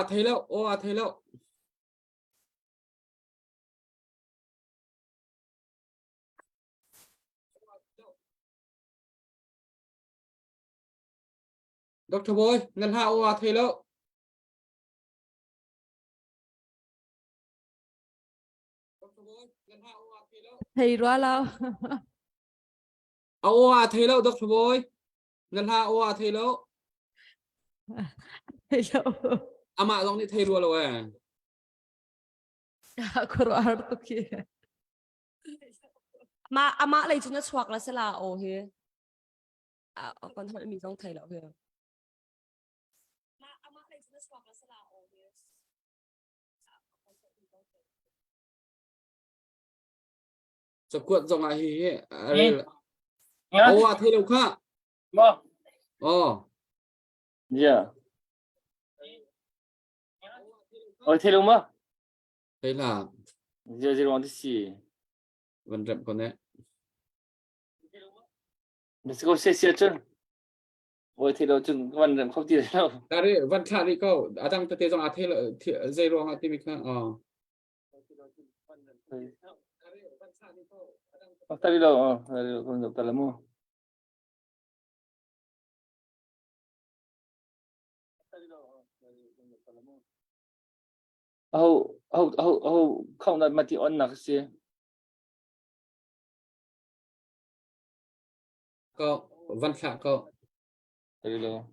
thấy lâu thấy lâu Dr. Boy ngân hạ thấy lâu Thì ra lâu. thấy lâu Dr. Boy ngân hạ thấy lâu Thì lâu. ama dong ni thấy luôn rồi Aku artu kia. Mà ama lấy chúng nó xoạc là sẽ là ô hi. Còn thôi mình không thấy lão hi. Mà ama lấy chúng nó xoạc là sẽ là ô hi. cho cuộn dòng lại hi Nhá. thấy lâu khác Vâng. Dạ. Thế đúng không? thấy là Giờ gì đó thì vẫn rậm con đấy mình sẽ có xe chứ. Thế đâu chừng văn rậm không tiền đâu. đây văn khả đi câu đang tới dòng thấy là dây ruộng hạt tim khác Ta đi đâu? Còn được ta là mua. Không là mà thì on là gì? câu văn khả câu Ta đi đâu?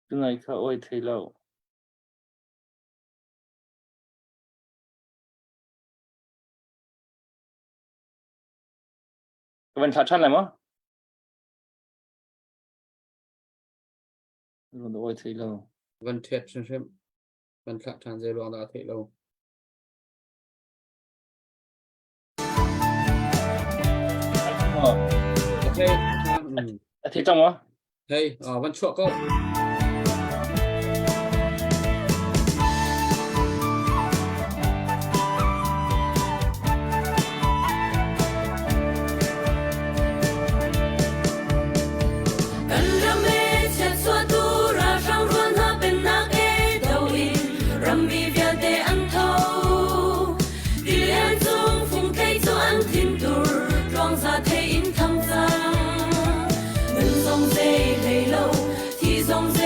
Cái này khá ôi thấy lâu. Cái văn chăn lại mà. Rồi ôi thấy lâu. văn thiệt xem văn khả tràn dây ruộng đã thấy lâu Thế trong á? thấy văn chuộng câu Dòng dây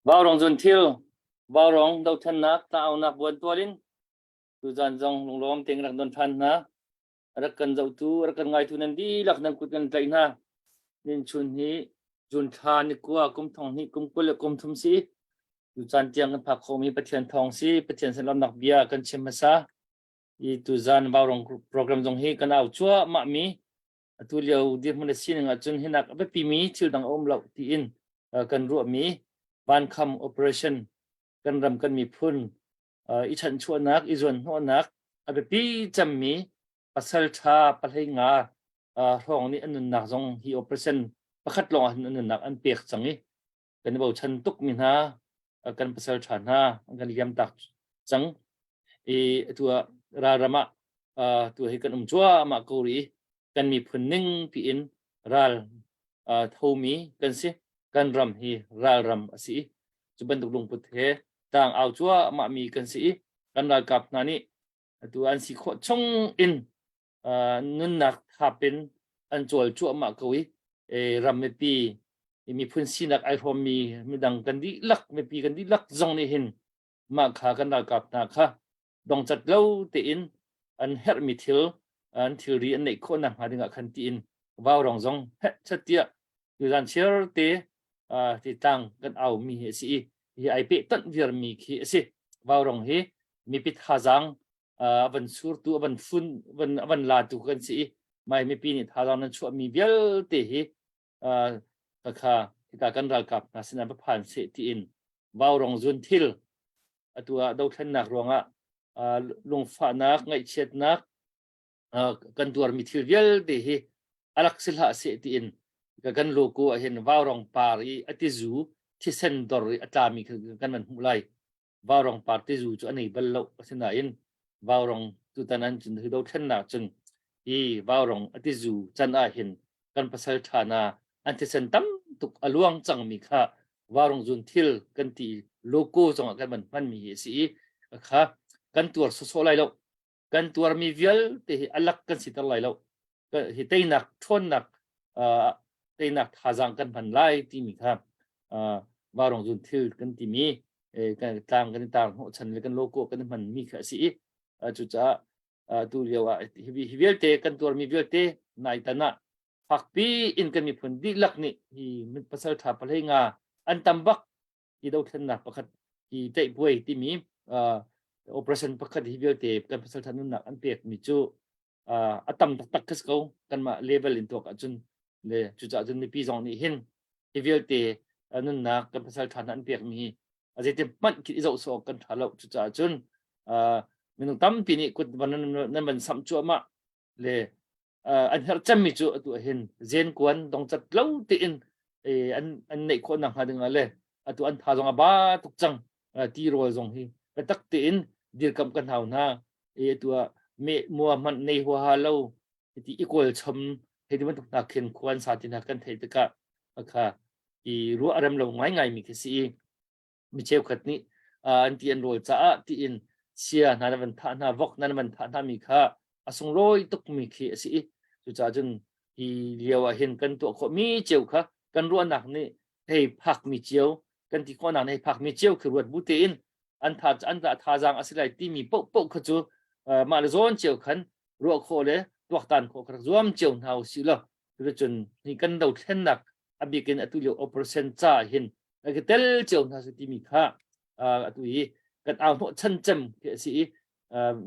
vào rong dun thiêu vào rong đâu thân nát tạo nạp buồn tua linh tu gian dòng lồng lom tiếng rắc đồn phan na rakan dâu tu rakan ngai tu nan di lak nan kut kan tlai na nin chun hi jun tha ni kwa kum thong hi kum kul kum thum si tu chan tiang kan phak khom hi pathian thong si pathian san lam nak bia kan chimasa i tu zan vào rong program jong hi kan au chua ma mi tu liao dir mun sin nga chun hinak be pi mi thil dang om lo ti in kan ru mi ban kham operation kan ram kan mi phun i chan chua nak i zon ho nak abe pi cham mi pasal tha palhai nga rong ni anun nak zong hi operation pakhat long anun nak an pek changi kan bo chan tuk min ha kan pasal tha na kan yam tak chang e tua ra rama tu hi kan chua ma ko ri kan mi phunning pi in ral thomi kan si kan ram hi ral ram asi chuban duk lung put he tang au chua ma mi kan si kan ra kap na ni tu an si kho chong in nun nak hapin an chol chu ma ko wi e ram me pi mi phun sinak ai rom mi midang kan di lak me pi kan di lak zong ni hin ma kha kan ra kap na kha dong chat lo te in an her mi thil an theory an nei kho na ha dinga khan ti in vào rong zong het chatia tu ran cher te ti tang kan au mi he si hi ai pe tan vir mi khi si vào rong hi mi pit hazang van sur tu van fun van la tu kan si mai mi pi ni thalang nan chu mi bel te hi ka kha ta kan ral kap na sinan pa phan se ti in vào rong zun thil atua do than nak ronga lung fa nak ngai chet nak kan tuar mi thil bel te hi alak sil ha se ti in ka kan loko a hen vào rong pari ati zu thi sen dor atami kan man mulai vào rong par ti zu chu ani bal lo sina in vào rong tu tanan chun hi do than na chun i vào rong ati zu chan a hin kan pasal thana anti sen tam tuk aluang chang mi kha vào rong zun thil kan ti loko zong kan man mi si kha kan tuar so lai lo kan tuar mi vial te alak kan sitar lai lo hi te nak thon nak te nak thazang kan man lai ti mi kha vào rong zun thil kan ti mi kan tang ho chan le kan loko kan man mi kha si chu cha tu lewa hi vial te kan tuar mi vial te nai tana fakpi in kan mi phun di lak ni hi min pasal tha palai nga an tambak i do than na pakhat i te puai ti mi operation pakhat hi vial te kan pasal than na an pek mi chu atam tak kas ko kan ma level in tok achun le chu cha chun ni pi zong ni hin hi vial te anun na kan pasal than an pek mi azete man ki zo so kan thalo chu cha chun minung tam pi ni kut nan ban sam chu ma le an her cham mi chu atu hin zen kwan dong chat lo ti in an nei kho na ha dinga le atu an tha zong ba tuk chang ti rol zong hi ka tak ti in dir kam kan hau na tu me mua man nei ho ha lo ti equal cham he di man tuk na khen kwan sa ti na kan thei ta ka kha i ru aram lo ngai ngai mi ki si mi cheu khat ni an ti an rol cha ti in sia na van tha na vok na van tha na mi kha asung roi tuk mi khi si chu cha jun hi liawa hin kan to kho mi cheu kha kan ru nak ni hei phak mi cheu kan ti ko na nei phak mi cheu khu ruat bu te in an tha jang asilai ti mi po kha chu ma le zon cheu khan ru kho le tuak tan kho kha zuam cheu nau si lo chu chun ni kan do then nak abi ken atu le operation cha hin ka tel cheu na su ti mi kha atu hi kan au no chan chem ke si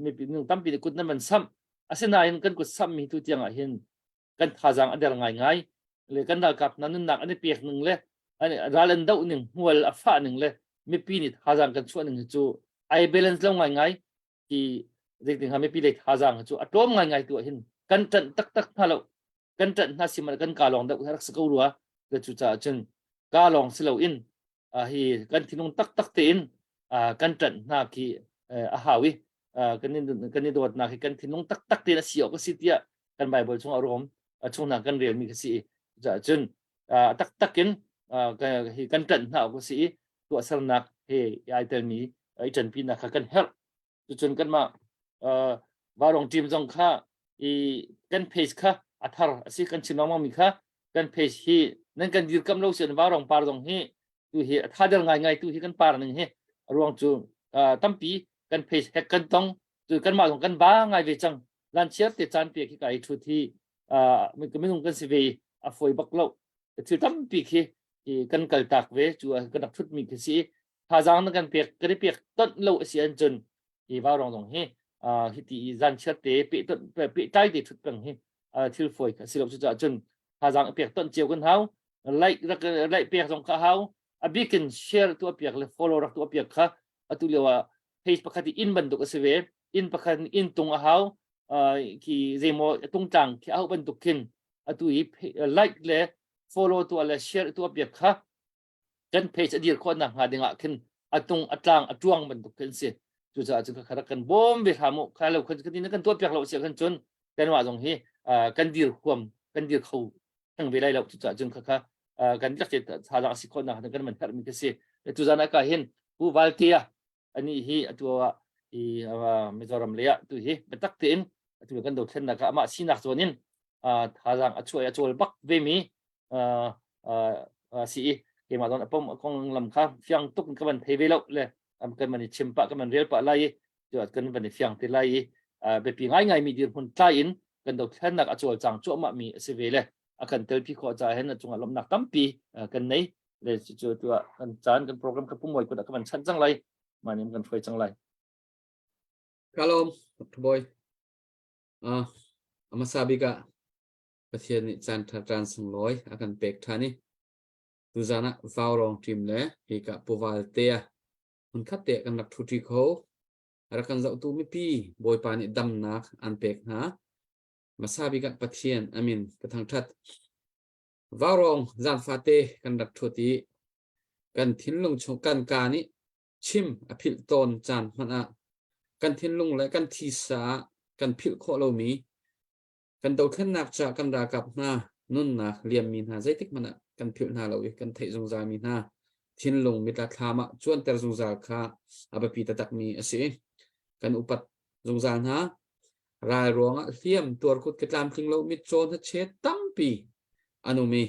mi pi nung tam pi kut na man sam asina in kan kut sam mi tu tiang a hin kan thajang adel ngai le kan da kap nan nak ani pek nung le ani ralan dau ning hual afa ning le mi pi ni thajang kan chu ning chu ai balance lo ngai ki ding ding ha mi pi le thajang chu atom ngai tu hin kan tan tak thalo kan tan na sim kan ka long da rak sko ruwa ke chu cha chen ka long silo in hi kan thinung tak te in kan tan na ki a hawi kan ni dot na ki kan thinung tak te na siok ko sitia kan bible chung arom chung na kan real mi si ja chen tak hi kan tan na ko si tu asar nak he ai tel mi ai chen pi na kha kan help chu chen kan ma warong team jong kha i kan page kha athar asi kan chinong mi kha kan page hi nan kan dir kam lo chen warong par jong hi tu hi thadal ngai tu hi kan par ning he ruang chu tampi kan face hek kan tong tu kan ma kan ba ngai ve chang lan chiat te chan pe ki kai thu thi mi kum kan si ve a foi bak lo chu tampi khi kan kal tak ve chu kan dak thut mi ki si ha jang na kan pek kri pek tot lo si an chun i ba rong dong he hi ti zan chiat te pe tot pe tai te thut pang he thil foi ka si lo chu cha chun ha jang pek ton chiu kan hau like pek jong ka hau a beacon share tu pek le follow rak tu pek kha atu lewa page pakati in ban du ka se ve in pakhan in tung a hau ki zemo tung tang ki au ban du kin atu i like le follow tu ala share tu pek kha kan page adir ko na ha dinga kin atung atlang atuang ban du kin se chu cha chu kha kan bom ve hamu kha lo kan tin kan tu pek lo se kan chun kan wa jong hi kan dir khom kan dir khau thang ve lai lo chu cha chung kha kan jak che tha la si ko na kan man thar mi ke se tu jana ka hin bu valtia ani hi atua i mizoram leya tu hi betak tin tu kan do thlen na ka ma sinak zonin tha jang achol bak ve mi si ke ma don apom kong lam kha fyang tuk ka ban thei ve lo le am kan man chimpa ka man rel pa lai tu kan ban fyang te lai be pi ngai mi dir hun tla in kan do thlen na achol chang chu ma mi se ve le akan tel pi kho cha hen chung alom nak tampi kan nei le chu tu kan chan kan program ka pumoi ko da kan chan chang lai manim kan foi chang lai Kalom boy amasabi ka pathian ni chan tran sung loi akan pek thani tu jana vaurong tim le hi ka powal te hun khat te kan nak thuti kho ara kan zau tu mi pi boy pa ni dam nak an pek na masabi ka pathian amin kathang that vaurong zan fate kan dak thuti kan thin lung chu kan ka ni chim aphil ton chan mana kan thin lung le kan thi sa kan phil kho lo mi kan do khen nak cha kan ra kap na nun na liam min ha zaitik mana kan phil na lo kan thei zung za mi na thin lung mi ta thama chuan ter zung za kha abapi ta tak mi ase kan upat zung za na rai ronga thiam tur kut ketlam thing lo mi chon ha che tampi anu mi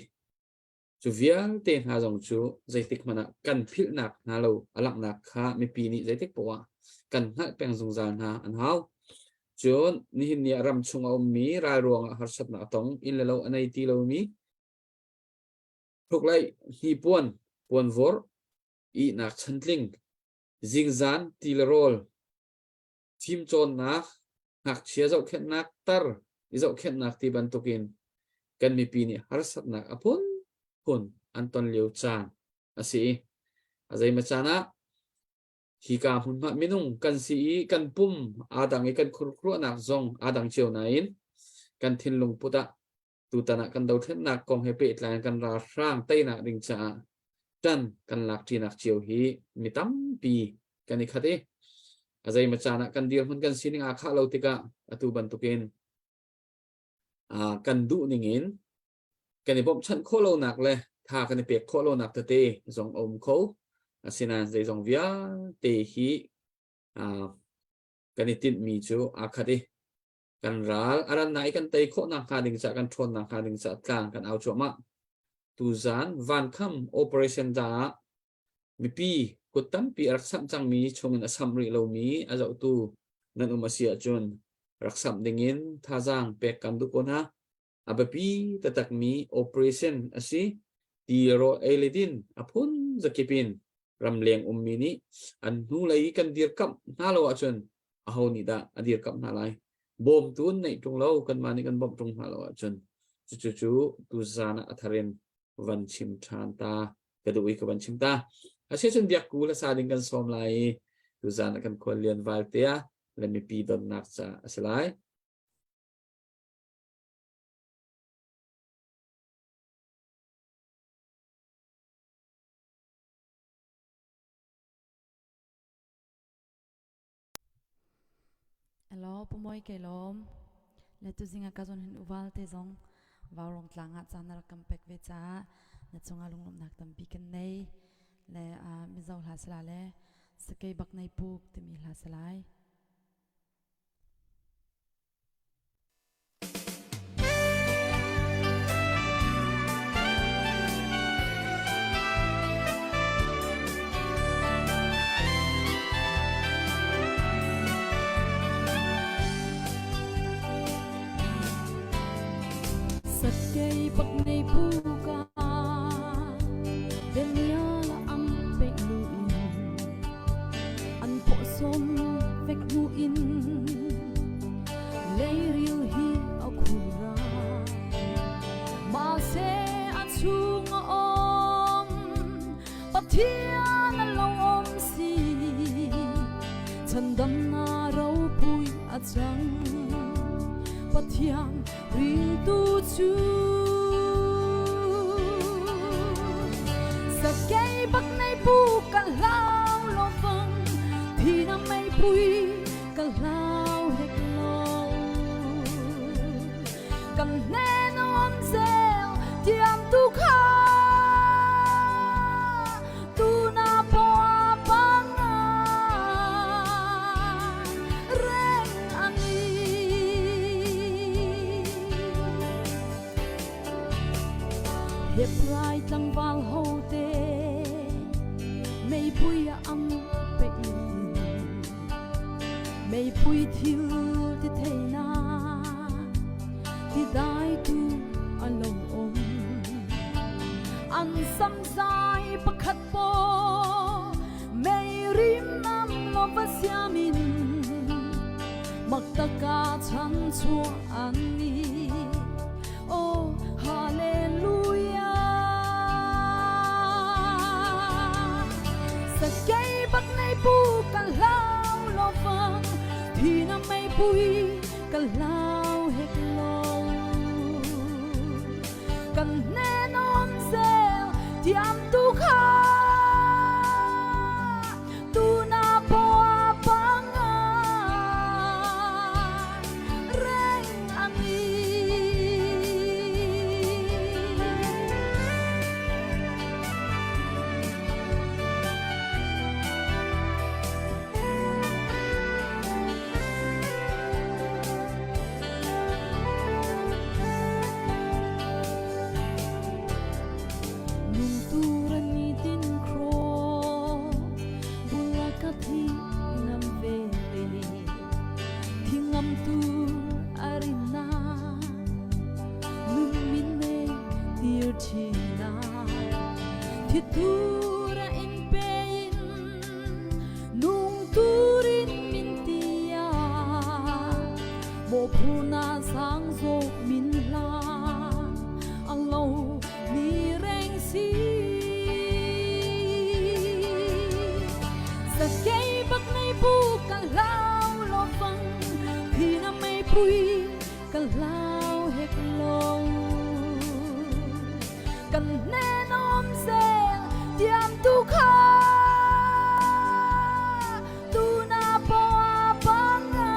chu vial te ha jong chu zaitik mana kan phil nak na lo alak nak kha mi pi ni zaitik powa kan ha peng zung za na an hau chon ni hin ni ram chung om mi rai ronga har sat na tong in le lo anai ti lo mi thuk lai hi pon vor i nak chantling jingzan tilrol tim chon nak hak chia zau khet nak tar i zau khet nak ti ban tukin kan mi pi ni har sat nak apun pun anton liu chan asi azai ma chana hi ka hun ma minung kan si kan pum adang i kan khur khru nak zong adang cheu nain kan thin lung puta tu tana kan do then nak kong he pe tlan kan ra rang tai na ring cha tan kan lak ti nak cheu hi mi tam pi kan i khate azai ma chana kan dir hun kan sining a kha lo tika atu ban tukin kan du ningin kan i bom chan kho lo nak le tha kan i pek kho lo nak te zong om kho asinan zai zong via te hi kan i tin mi chu a khate kan ral aran nai kan tei kho na kha ding cha kan thon na kha ding cha tlang kan au choma tu zan van kham operation da mi pi kutam pi raksam chang mi chungin asam ri lo mi azau tu nan umasia chun raksam dingin thajang pek kan du kona abapi tatak mi operation asi tiro elidin apun zakipin ramleng ummini an nu lai kan dir kap na lo achun aho ni da adir kap na lai bom tun nei tung lo kan mani kan bom tung halo chun chu tu zana atharin van chim than ta kadui ka van chim ta ase chun biak ku la sa ding kan som lai tu zana kan khol lian wal tia le mi pi don nak cha asalai Alo pumoi ke lom le tu zinga ka zon hin uwal te zong warong tlanga chanar kampek ve cha na chunga lunglum nak tam pi kan nei le mi zau hla sala le sakei bak nei puk te mi hla salai cây bắc này buka bên nhà là âm bệ nuin ăn phổ xôm vẹt nuin lấy riêu hi akura mà sẽ ăn chung om bắt thiên là lòng om si chân đâm na râu bụi à trăng bắt thiang riêng tu chu sa cây bắc này bu cả lao lo vang thì năm mấy bụi cả lao hết lâu cần nên ôm rêu tiêm tu kha tu na po banga reng ani hiệp rai tăng val hậu tê mây bụi âm bệ mây bụi thiêu thì thấy na thì đại tu anh lòng ôm anh xăm dài bắc khát po mây rim nam lo vắt xia min mặc ta ca chăn chua anh đi oh hallelujah sa cây bắc này bu cả lao lo vang thì năm mấy bụi cả lao hết lâu cần nên ôm rêu tiêm tu kha tu na po banga reng ani Tura in pain nung turin mintia mo puna sang zo min la alo mi reng si sa cây bắc này bu cả lao lo vang thì năm mấy bụi cả lao hết lâu cần nên ôm rêu tiêm tu kha tu na po banga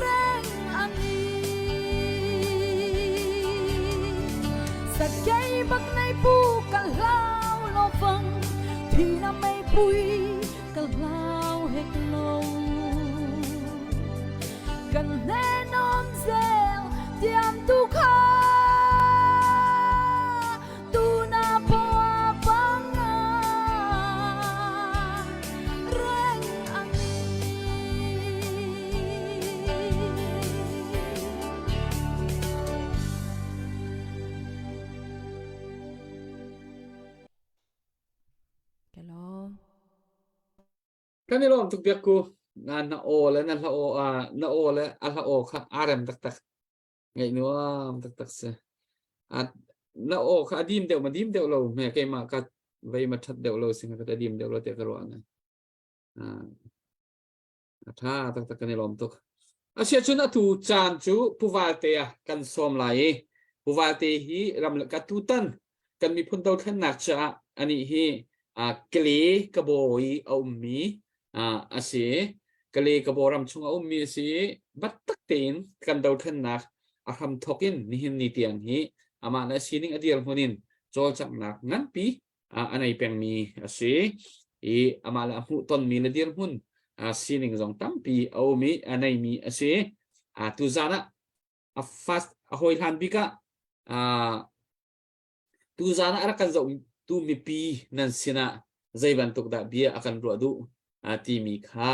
reng ani sa cây bắc này bu cả lao lo vang thì năm mấy bụi cả lao hết lâu cần nên ôm rêu tiêm tu kha kan ni lom tuk biak ku na o le na la o na o le a la o kha aram tak tak ngai nuam tak tak se at na o kha dim deu ma dim deu lo me ke ma ka vei ma that deu lo sing ka ta dim deu lo te ka ro na tha tak tak kan ni lom tuk a sia chu na tu chan chu puwal te kan som lai puwal te hi ram la ka tu tan kan mi phun tau than nak cha ani hi kli ka boi au mi asi kali kaboram chunga ummi si batak tin kan dau than nak aham thokin nihin ni tiang hi ama na sining adial honin chol chak nak ngan pi anai peng mi asi i ama la hu ton mi la dir hun sining jong tam pi au mi anai mi asi tu zana fast hoi han bika tu zana ara kan zo tu mi pi nan sina zaiban tuk da bia akan ruadu ti mi kha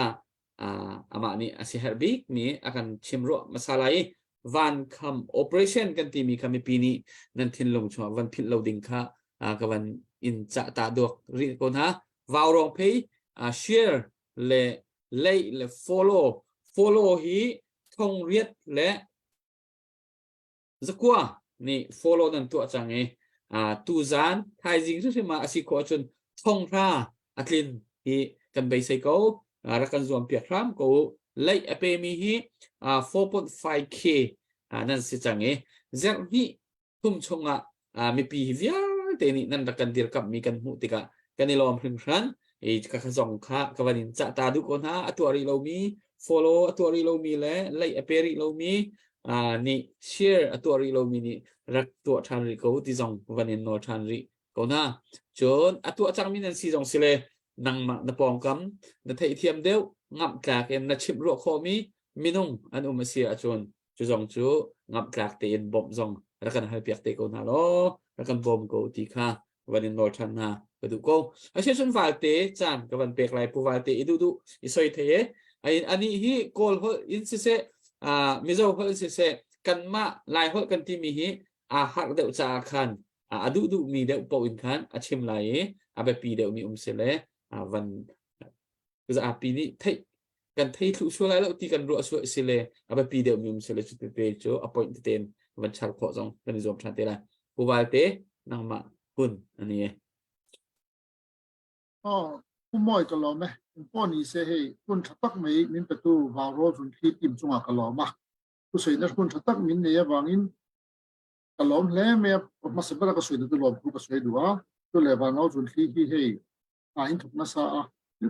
ama ni asi herbik ni akan chimro masalai วันคำ operation กันที่มีคำปีนี้นั่นทิ้งลงชัววันพิลเราดิ่งค่ะกับวันอินจะตาดวกรีก่อนฮะวาวรองเพย์share เล follow ฮีทงเรียดและจักว่านี่ follow นั่นตัวจังไงตูจานไทยจริงที่มาอาศัยขอจนทงราอัตลินฮีกันไปใส่เขารักกันรวมเปียกรำเขาเลยเอเปมีฮี4.5k นั่นสิจังไงเจ้านี่ทุ่มชงมีปีเวียแต่นี่นั่นรักกันเดียร์กับมีกันหูติกะกันในลมพริ้งพรันก็ขจงค่ะกับวันนี้จะตาดูคนฮะตัวรีเรามี follow ตัวรีเรามีและเลยเอเปรีเรามีนี่ share ตัวรีเรามีนี่รักตัวทันรีเขาที่จงวันนี้โนทันรีเขานะจนตัวจังมีนั่นสิจงสิเลยนังมาปองกันนั่นที่เทียมเดียวงับกากเอ็นนัดชิมรัวคอมีนุ่งอันมาเสียจนจงจูงับกากเตียนบ่มจงรักกันให้เปียกเตะเขานะล้อรักกันบ่มเขาที่ค่ะวันนี้โนทันนะก็ดูเขาอาเช่นวาลเตจันกับวันเปียกไรผู้วาลเตดูอิสอยเทอันนี้ฮีโกลเขาอินสิเซมิโซเขาอินสิเซกันมาลายเขากันที่มีฮีหักเดวจากขันดูมีเดวปอินขันชิมไลแบบปีเดวมีเสเลวันก็จะปีนี้ที่กันที่ทุกช่วงแล้วที่กันรัวช่วยสิเลแบบปีเดวมีเสเลจุดเปโจappointเต็มวันชาร์ขอจงกันนิยมชันเตละผู้วาลเตนังมาคุณอันนี้ผู้มอยก็รอไหมป้อนนี้เสียให้คุณทักไม่มินประตูวาวรอจนที่ติมจงก็รอมาผู้สวยนักคุณทักมินเนี่ยบางอินก็รอแล้วแม่มาสบายก็สวยตัวรอผู้ก็สวยดูตัวเลยบางเอาจนที่ให้อินทุกนักษา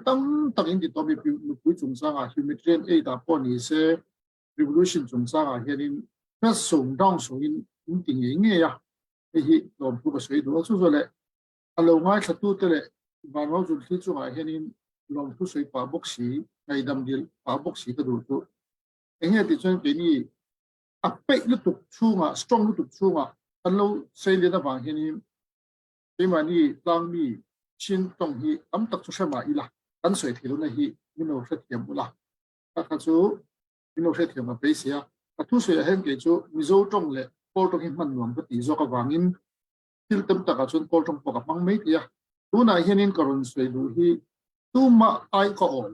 ตั้งอินที่ตัวมีผู้จงสร้างhumanitarian aid ป้อนนี้เสีย revolution จงสร้างเห็นแค่ส่งดาวส่งอินติงอย่างเงี้ยที่ตัวผู้ก็สวยดูสุดเลยเราง่ายสักตัวเลยบางเราจุดที่จุดเห็นลมผู้สวยป่าบกสีในดำเดียป่าบกสีก็ดูตัวเองที่จนเป็นนี่เป็ดลุตุกชูงstrong ลุตุกชูงเราเสียเรียนบางเห็นที่มันนี่ตั้งมีชิ้นตรงที่ตักชุดเชื่อมาอีละกันสวยที่เราเนี่ยมิโนเฟตเทียมบุละถ้าเขาจูมิโนเฟตเทียมมาไปเสียถ้าทุกสวยเห็นเกี่ยวมิโซตรงเลยพอตรงที่มันรวมก็ตีโซกับวางินที่เต็มตะกับชนพอตรงปกับมังไม่เดียตัวไหนเห็นกรณีสวยดูที่ตัวมาไอก็อ่อน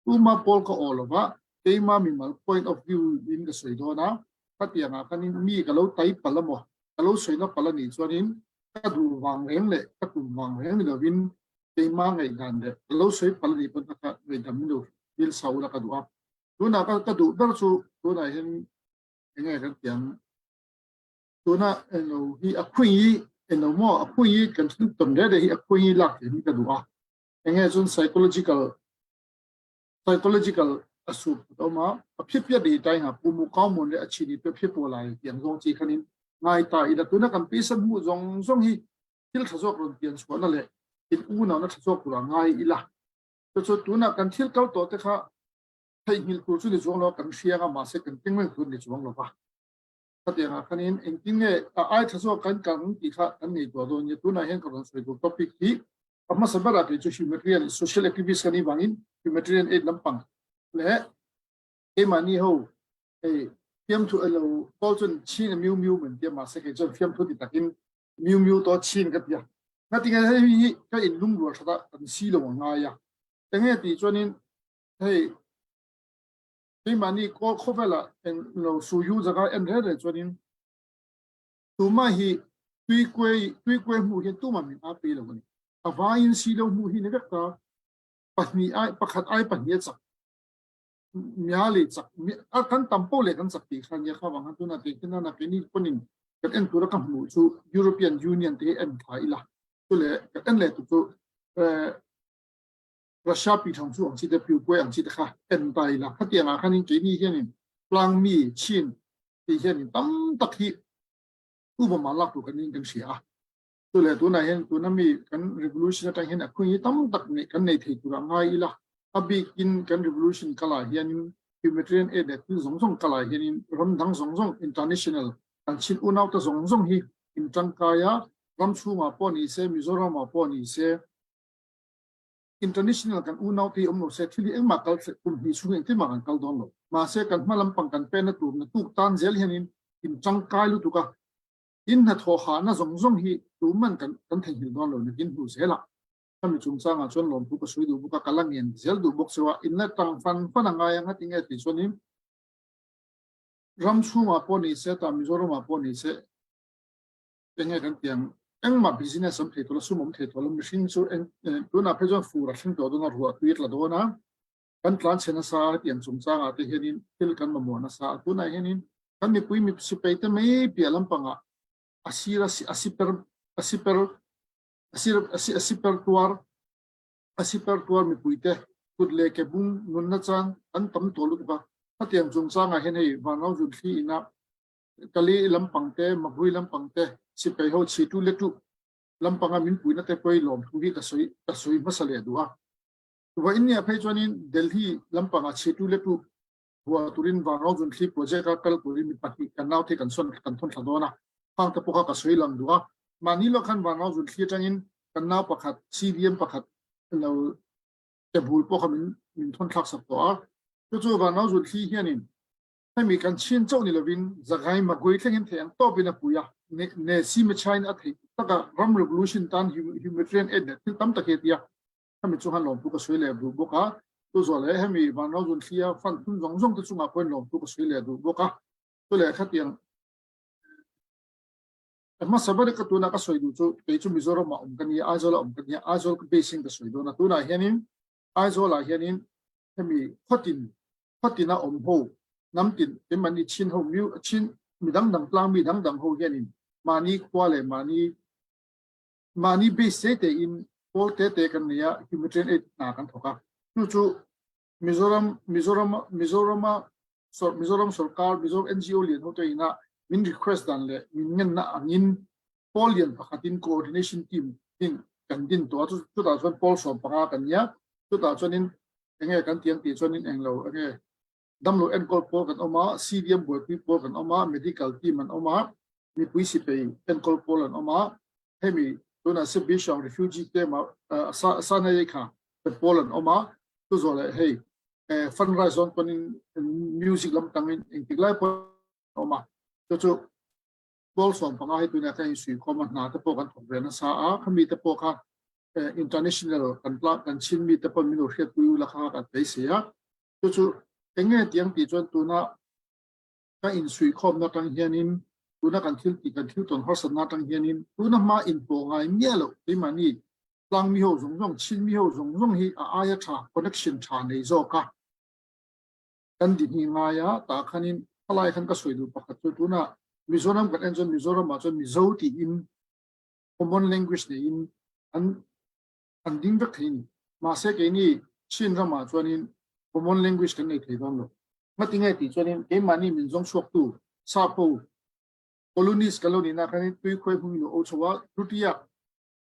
ตัวมาพอลก็อ่อนว่าเกี่ยมามีมัน point of view ยินก็สวยด้วยนะถ้าเตียงกันนี่มีก็เราไต่ปลาหมอก็เราสวยนับปลาหนีส่วนนี้ก็ดูวางเองเลยก็ดูวางเองมีเราวินเกี่ยมาไงกันเด้เราสวยปลาหนีเป็นก็เวทมิโนวิลสาวแล้วก็ดูตัวนั้นก็ดูดรสูตัวไหนเห็นยังไงกันเตียงตัวนั้นเราที่อคุยเราหม้อคุยกันตุ่มเด็ดที่คุยหลักที่ก็ดูยังไงจน psychological สุดต่อมาพิพิธดีใจหาปูมุข้อมูลเนี่ยชีนิพิพิธอะไรอย่างทรงจีคันนี้ง่ายตายแต่ตัวนั้นกันปีสันมุจงทรงที่ทศกรณ์เปลี่ยนส่วนนั่นแหละที่อู้น่ะทศกรณ์ง่ายอีละตัวนั้นกันที่เขาตัวเด็กเขาให้หินคูสุดที่จงเรากันเชียร์กันมาเสกกันติ้งไม่คุณที่จงเราปะถ้าเดี๋ยวคันนี้เองติ้งเนี่ยไอ้ทศกรณ์กันที่เขาอันนี้ตัวนี้ตัวนั้นเห็นกันสวยตัวท็อปิกที่มาสบายไปจุด humanitarian social activist กันนี่บางอิน humanitarian aid ลำพังและมันนี่เขาเตรียมตัวเราก็จนชินมิวเหมือนเตรียมมาเสกจนเตรียมตัวติดตะกินมิวตัวชินกันเดียวนั่นที่กันให้ก็อินลุ่มรัวชะตาอันซีลงง่ายแต่เนี่ยที่จนนี้ให้มันนี่ก็เข้าไปละเราสู้อยู่จากอันเรื่องจนนี้ตัวมาให้ตุยกวยมูเห็นตัวมันมีอาปีแล้ววันนี้ว่าอินซีลงมูเห็นเนี่ยก็ปัจจัยประคัดไอ้ปัจจัยสักมีอะไรสักกันตั้มโป้เลยกันสักทีขันยาข้าวบางตัวนั้นที่นั่นน่ะเป็นนี่คนนึงกันเอ็นตัวละกันหมู่สู่ European Union ที่เอ็นไทยละตัวเลยกันเอ็นเลยตัวรัสเซียปีทองสู่อังกฤษผิวกวยอังกฤษค่ะเอ็นไทยละขัดยังขันนี้ที่นี่เห็นพลังมีชินที่เห็นตั้มตะกี้อุปมาลักตัวกันนี่กันเสียตัวเลยตัวไหนเห็นตัวนั้นมีกัน revolution ที่เห็นคุยตั้มตะกี้กันในที่ตัวง่ายละअभी इन कन revolution कला यानी humanitarian aid कि जोंगजोंग कला यानी रमदांग जोंगजोंग international अंचिन उनाव तो जोंगजोंग ही इंटन काया रमसु मापोनी से मिजोरम मापोनी से international kan unau ti omlo se thili engma kal se kum hi sungeng ti ma kal don lo ma se kan malam pang kan pen na tu na tu tan zel hianin in chang kai lu tu ka in na tho kha na zong zong hi tu man kan theng hil don lo na kin hu se la kami chung changa chon lom pu ka sui du bu ka kalangen zel du bok sewa in na tang fan anga yang hating e ti chonim ram chu ma po ni se ta mizoro ma po ni se enge kan tiang engma business am the to la sumom the to la machine chu en tu na phejon fu ra thing to do na ruwa tuit la do na kan tlan chena sa tiang chung changa te henin til kan ma mo na sa tu na henin kan mi pui mi si pe te mai pialam panga asira si asiper tuar mi puite kut le ke bung nun na chang an tam to lu ba patiang chung changa hen hei wanau jun thi ina kali lampang te magui lampang te si pe ho chi tu le tu lampanga min puina te poi lom thu hi ka soi masale duwa wa inia phei chonin delhi lampanga chi tu le tu wa turin wanau jun thi project ka kal puri mi pati kan nau the kan son kan thon thadona pang te poka ka soi lang duwa mani lo khan wanau jun thi changin kan nau pakhat cdm pakhat lo te bul po khamin min thon thak sak to a chu wanau jun thi hianinให้มีการชินเจ้านี่ละวินจะไงมากุยเท่งเท่งต่อไปนะปุยะเนซีไม่ใช่นะที่ตั้งแต่รัมเรวิลูชันตันฮิวแมนเทรนเอ็ดเนี่ยที่ตั้มตะเกียบถ้ามีจุฮันหลงผู้ก็สวยเลยดูบุกะตัวส่วนเลยให้มีบางน้องจุนเทียฟันทุ่งจงที่จุมาเป็นหลงผู้ก็สวยเลยดูบุกะตัวเลยขัดยังแต่มาสบายก็ตัวนักสวยดูจู่ไปจู่มิโซรมากันเนี่ยไอโซลกันเนี่ยไอโซลก็เบสิงก็สวยดูนะตัวไหนเห็นนินไอโซลเห็นนินให้มีขัดตินนะหูน้ำติดเป็นมันนี่ชิ้นหูมิวชิ้นมีดังปลางมีดังหูเห็นนินมานี่กว่าเลยมานี่เบสเซตอินโอเตกันเนี่ยฮิมเทรนเอ็ดนากันถูกอ่ะจู่มิโซรัมสุรการมิโซรัม NGO เลียนเขาตัวเองนะมินรีเควสต์ดันเลยมินเงินนะอันนี้พอลเลียนประคัติน coordination team ดินกันดินตัวจู่ตาชวนพอลสอบประกากันเนี่ยจู่ตาชวนนินเองกันเตียงตีชวนนินเองเราเองดัมโลเอ็นกอลโปกันออกมา CDM บวกปีโปกันออกมา medical team มันออกมามีปุยสิไปเอ็นกอลโปกันออกมาให้มีตัวนั้นสิบบิชอง refugee เตมาซาเนยค่ะเป็นโปกันออกมาตัวส่วนเลยให้ฟันไรซ์on ตัวนี้มิวสิกลำตังอินติกไลป์ออกมาจู่โปลส่งพังให้ตัวนี้ก็ยังสื่อความหนาตะโปกันของเรนซาเขามีตะโปกันinternational กันปลากันชินมีตะโปมิโนเชียตุยราคากันไปเสียจู่เองเตียงตีจนตัวน่ะก็อินสุยคอมนักตั้งเฮียนินตัวน่ะกันทิลตีกันทิลตอนฮอสนักตั้งเฮียนินตัวน่ะมาอินโปงไงเมียหรอกที่มันนี่ลังมีหัวจงชินมีหัวจงฮีอายะชาคอนเนคชั่นชาในโซกะกันดิหิงายะตาขันินอะไรขันก็สวยดูปะคัดตัวน่ะมิโซรัมกันเอ็นจนมิโซรัมมาจนมิโซตีอิน common language เนี่ยอินอันดิ้งเวกหินมาเสกนี่ชินรามาจวนอินcommon language กันในไทยตอนนั้นมาติงไอ้ที่จวนนี้เอ็มมันนี่มินจงชวกตูซาโป colonies กันแล้วนี่นะคันนี้ตุยคุยพุ่งอยู่โอชวะรุติยา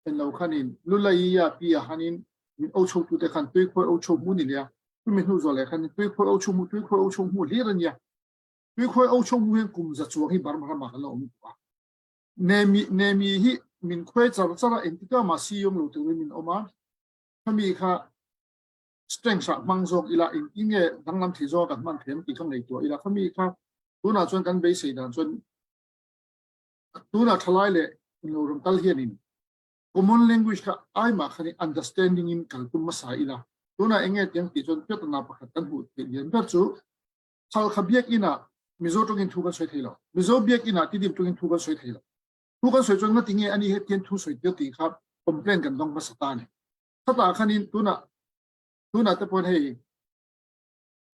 เป็นเราคันนี้ลุลายยาปียาคันนี้มินโอชวตูแต่คันตุยคุยโอชวมูนี่เลยมินหูจอเลยคันนี้ตุยคุยโอชวมูเลียนเนี่ยตุยคุยโอชวมูเห็นกุมจัดจวงให้บาร์มามากันแล้วอมตัวเนมีฮิมินคุยจาระเอ็นติก้ามาซียงลูตัวมินออกมาถ้ามีค่ะstrength มังโจกอีละอินเงี้ยดังน้ำที่โจกันมันเทียมที่ข้างในตัวอีละเขามีครับตัวน่ะจนกันเบสินะจนตัวน่ะทลายเลยเราเริ่มตัลเฮียนิน common language ค่ะไอ้มาคันนี้ understanding อินกันตุ่มมาสายอีละตัวน่ะเองเงี้ยที่จนเพื่อตั้งนับประกันหูเรียนเพื่อจู่ขัลขบียกอินะมิโซตรงอินทุกันสวยทีละมิโซบียกอินะที่ดิบตรงอินทุกันสวยทีละทุกันสวยจนนั่นติงเงี้ยอันนี้เหตุที่ทุสวยเดียวตีครับคอมเพลนกันต้องมาสตาร์เนี่ยถ้าตาคันนี้ตัวน่ะแต่พอให้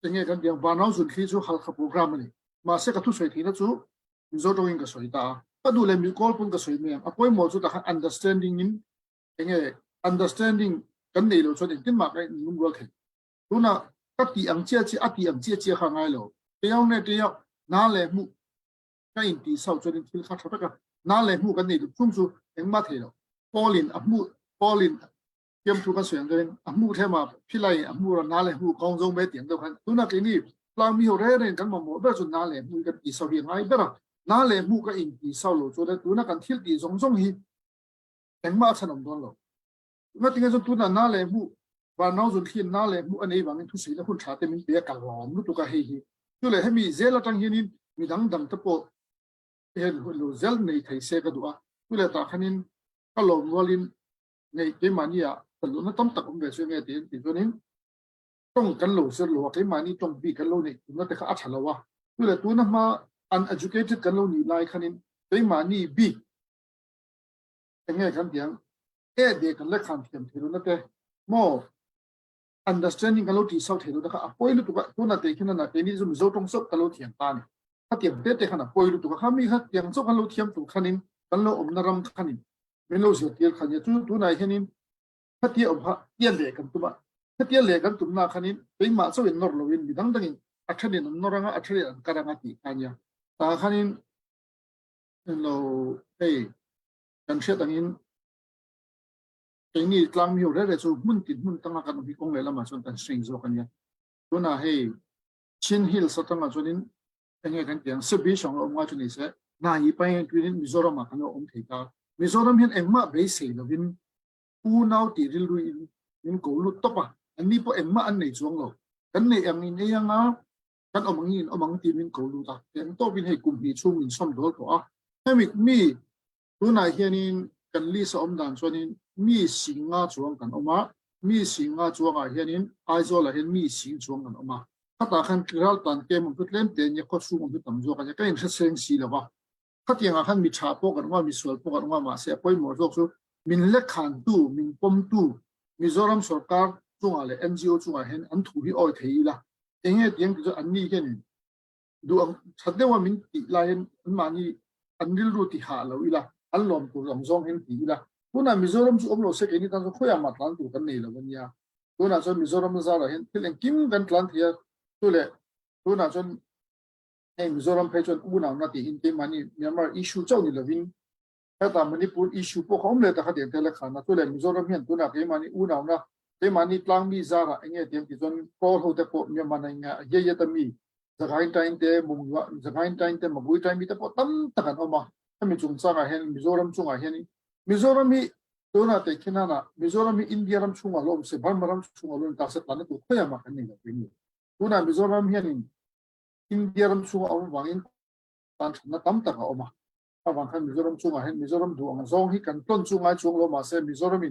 ยังไงกันเดียวบ้านเราสุดที่จู่ฮัลขโปรแกรมนี่มาเสกทุกส่วนที่นั่นจู่มิโซตรงอินก็สวยตาก็ดูเลยมีกอลปุ่นก็สวยเนี่ยอ่ะพอหมดจู่แต่ understanding อินยังไง understanding กันนี่เราส่วนที่ที่มากไอ้นุ่มวัวเข็นตัวน่ะก็ตีอังเจียข้างไงเราเดี๋ยวเนี่ยเดี๋ยวน่าเลยมุก็อินตีเศร้าจนที่ข้าทับกันน่าเลยมุกันนี่ชุ่มจู่เอ็งมาเถอะพอลินอ่ะมุพอลินเตรียมทุกการส่วนกันอ่ะมูเทมาพี่ไล่อ่ะมูเราหน้าเลยมูกองจงไปเตียงเดียวกันตัวนักนี่ปลามีหัวเร่กันมาหมดแบบจนหน้าเลยมูกันอีสาวเฮียงไงแบบหน้าเลยมูก็อินอีสาวโลจนตัวนักกันที่ตีจงฮีแต่งมาฉนมโดนเราเมื่อถึงจนตัวหน้าเลยมูบ วันน้องจุนที่น่าเลยมุอันนี้บางทุสิแล้วคุณชาเตมินเปียกันหลอมรู้ตัวกันเฮียตัวเลยให้มีเซลตั้งเฮียนินมีดังตะโปเห็นหุ่นเซลในไทยเซก็ดูอ่ะตัวเลยตาขันินก็หลอมวอลินในเกมันนี่อ่ะแต่รู้นะต้องตักผมไปช่วยไงตีตัวนี้ต้องกันหลูเซลหลวกเกมันนี่ต้องบีกันหลูนี่ตัวนั้นแต่เขาอัดฉลาวะตัวเลยตัวนั้นมา uneducated กันหลูนี่ไล่ขันินเกมันนี่บียังไงกันเดียงเด็กกันเล็กขันเทียมเทรู้นะแต่โม่ understanding กันหลูที่เศร้าเทรู้นะครับพอยรู้ตัวนั้นแต่ขนาดนั้นนี่จะมีโจทย์ตรงสอบกันหลูเทียมตาเนี่ยถ้าเทียมเด็กขนาดพอยรู้ตัวเขามีเขาเทียมสอบกันหลูเทียมตัวขันินกันหลูอมนารำขันินไม่รู้สึกเทียมขันเนี่ยตัวไหนขันินถ้าเทียมเทียมเล็กกันตัวถ้าเทียมเล็กกันตัวน่าขันินเป็นมาสวินนอร์ลวินมีดังอัจฉริยะนอรังอัจฉริยะการงานที่กันเนี่ยตาขันินเรากันเชื่อตั้งนี้ไอ้นี่กลางมีอยู่แล้วจู่มุ่งติดมุ่งตั้งกันพิกงเลยละมาส่วนกันสริงโซกันเนี่ยตัวน่ะให้ชินฮิลสตั้งมาส่วนนี้ยังไงกันอย่างสบีชงเรามาจนนี่เสน่าอีไปคือนี่มิโซรามากันเราเทกามิโซรามเห็นเอ็มมาเบสเลยวินอูนาวตีริลุยวินโกลุตบอ่ะอันนี้พอเอ็มมาอันไหนช่วงเรากันในอย่างนี้ยังอ่ะกันเอามังยินเอามังตีวินโกลุตอ่ะแต่ตัววินให้กลุ่มที่ช่วงวินซ่อมโดนตัวอ่ะให้มีตัวไหนเฮียนี่กันลิสอมดันส่วนนี้มีสิงห์จวงกันออกมามีสิงห์จวงอ่ะเห็นนี้ไอโซล่ะเห็นมีสิงห์จวงกันออกมาถ้าตาขันกระดานเกมมันก็เล่นเตียนยังก็สู้มันก็ตั้งจวงกันยังก็ยังเสียงสีแล้ววะถ้าเตียงอ่ะขันมีชาโปกันว่ามีส่วนโปกันว่ามาเสียไปหมดทุกส่วนมินเล็กขันตู้มินปมตู้มิโซรัมสุรการจวงอะไร NGO จวงอะไรเห็นอันถูกที่อ้อยเทียละเองเตียงก็จะอันนี้เห็นดูชัดเจนว่ามินติลายเห็นมันนี่อันนี้รู้ที่หาเราอีละอันหลอมตัวหลงซองเห็นตีละตัวนั้นมิโซรัมจู่อมโลเซกนี่ตั้งแต่คุยอามาตลันตัวกันนี่ละวันนี้ตัวนั้นส่วนมิโซรัมซาละเห็นที่เล่นกิมกันตลันที่ตัวเล่ตัวนั้นส่วนไอ้มิโซรัมเพจส่วนอูน่านาทีอินเตมันนี่มีมาอิชชูเจ้านี่ละวินแต่ตามมันนี่พูดอิชชูพวกเขาไม่เลยแต่เขาเดียร์เทเลขานะตัวเล่มิโซรัมเห็นตัวนั้นเกมันนี่อูน่านะเกมันนี่ตลังมีซาละไอ้เนี่ยเดียร์ที่ส่วนโคเขาแต่พวกมีมันไอ้เนี่ยเยอะๆแต่มีจะการไทน์เตะมุงว่าจะการไทน์เตะมาบุยไทน์มีแต่พวกตั้มตะกันออกมาถ้ามีจุงซาละเห็นมิโซรัมจุงอ่ะเห็นนี่มิโซรัมมีตัวนั้นแต่ขนาดน่ะมิโซรัมมีอินเดียรัมชุ่งอารมณ์เสียบ้านมารัมชุ่งอารมณ์ตาเสร็จแล้วนี่ตัวเขาอยากมากันนี่ละเป็นนี่ตัวนั้นมิโซรัมเห็นอินเดียรัมชุ่งอารมณ์วางอินตอนนั้นตั้มตะกันออกมาถ้าวางขันมิโซรัมชุ่งอ่ะเห็นมิโซรัมดูอันซองที่กันต้นชุ่งไอชุ่งลงมาเสียมิโซรัม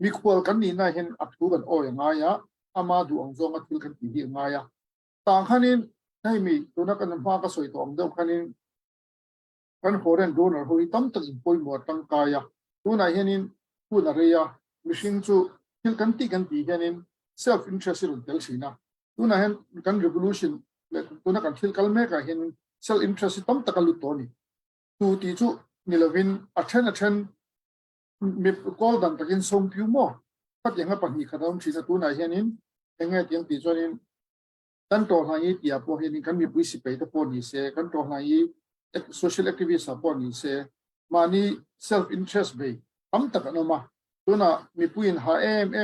มีขวดกันนี่นะเห็นอัดทุกันโอ้ยังไงอะอามาดูอันซองอัดทุกันตีดียังไงอะต่างขันนี้ให้มีตัวนั้นกันน้ำฟ้าก็สวยตัวอันเดียวขันนี้กันโหเรนดูนะโหยตั้มตะกินป่วยหมดตั้งกายอะตัวไหนเห็นพูดอะไรอ่ะมิชิงจูฮิลกันตีเห็น self interest รุ่นเดลสีนะตัวไหนเห็นกัน revolution ตัวนั้นกันฮิลกันเมกะเห็น self interest ตั้มตะกันลุตัวนี้ตัวที่จูนี่ละวินattend มีกอลดันตะกินส่งผิวหม้อถ้าอย่างนั้นปัญหาขนาดที่ตัวไหนเห็นยังไงที่ตีจวนนี้กันตัวไหนที่อ่ะพอเห็นกันมีบุษไปแต่พอนี่เสียกันตัวไหน social activist พอนี่เสียมานี่ self interest ไปตั้มตะกันออกมาตัวน่ะมีผู้หญิงหา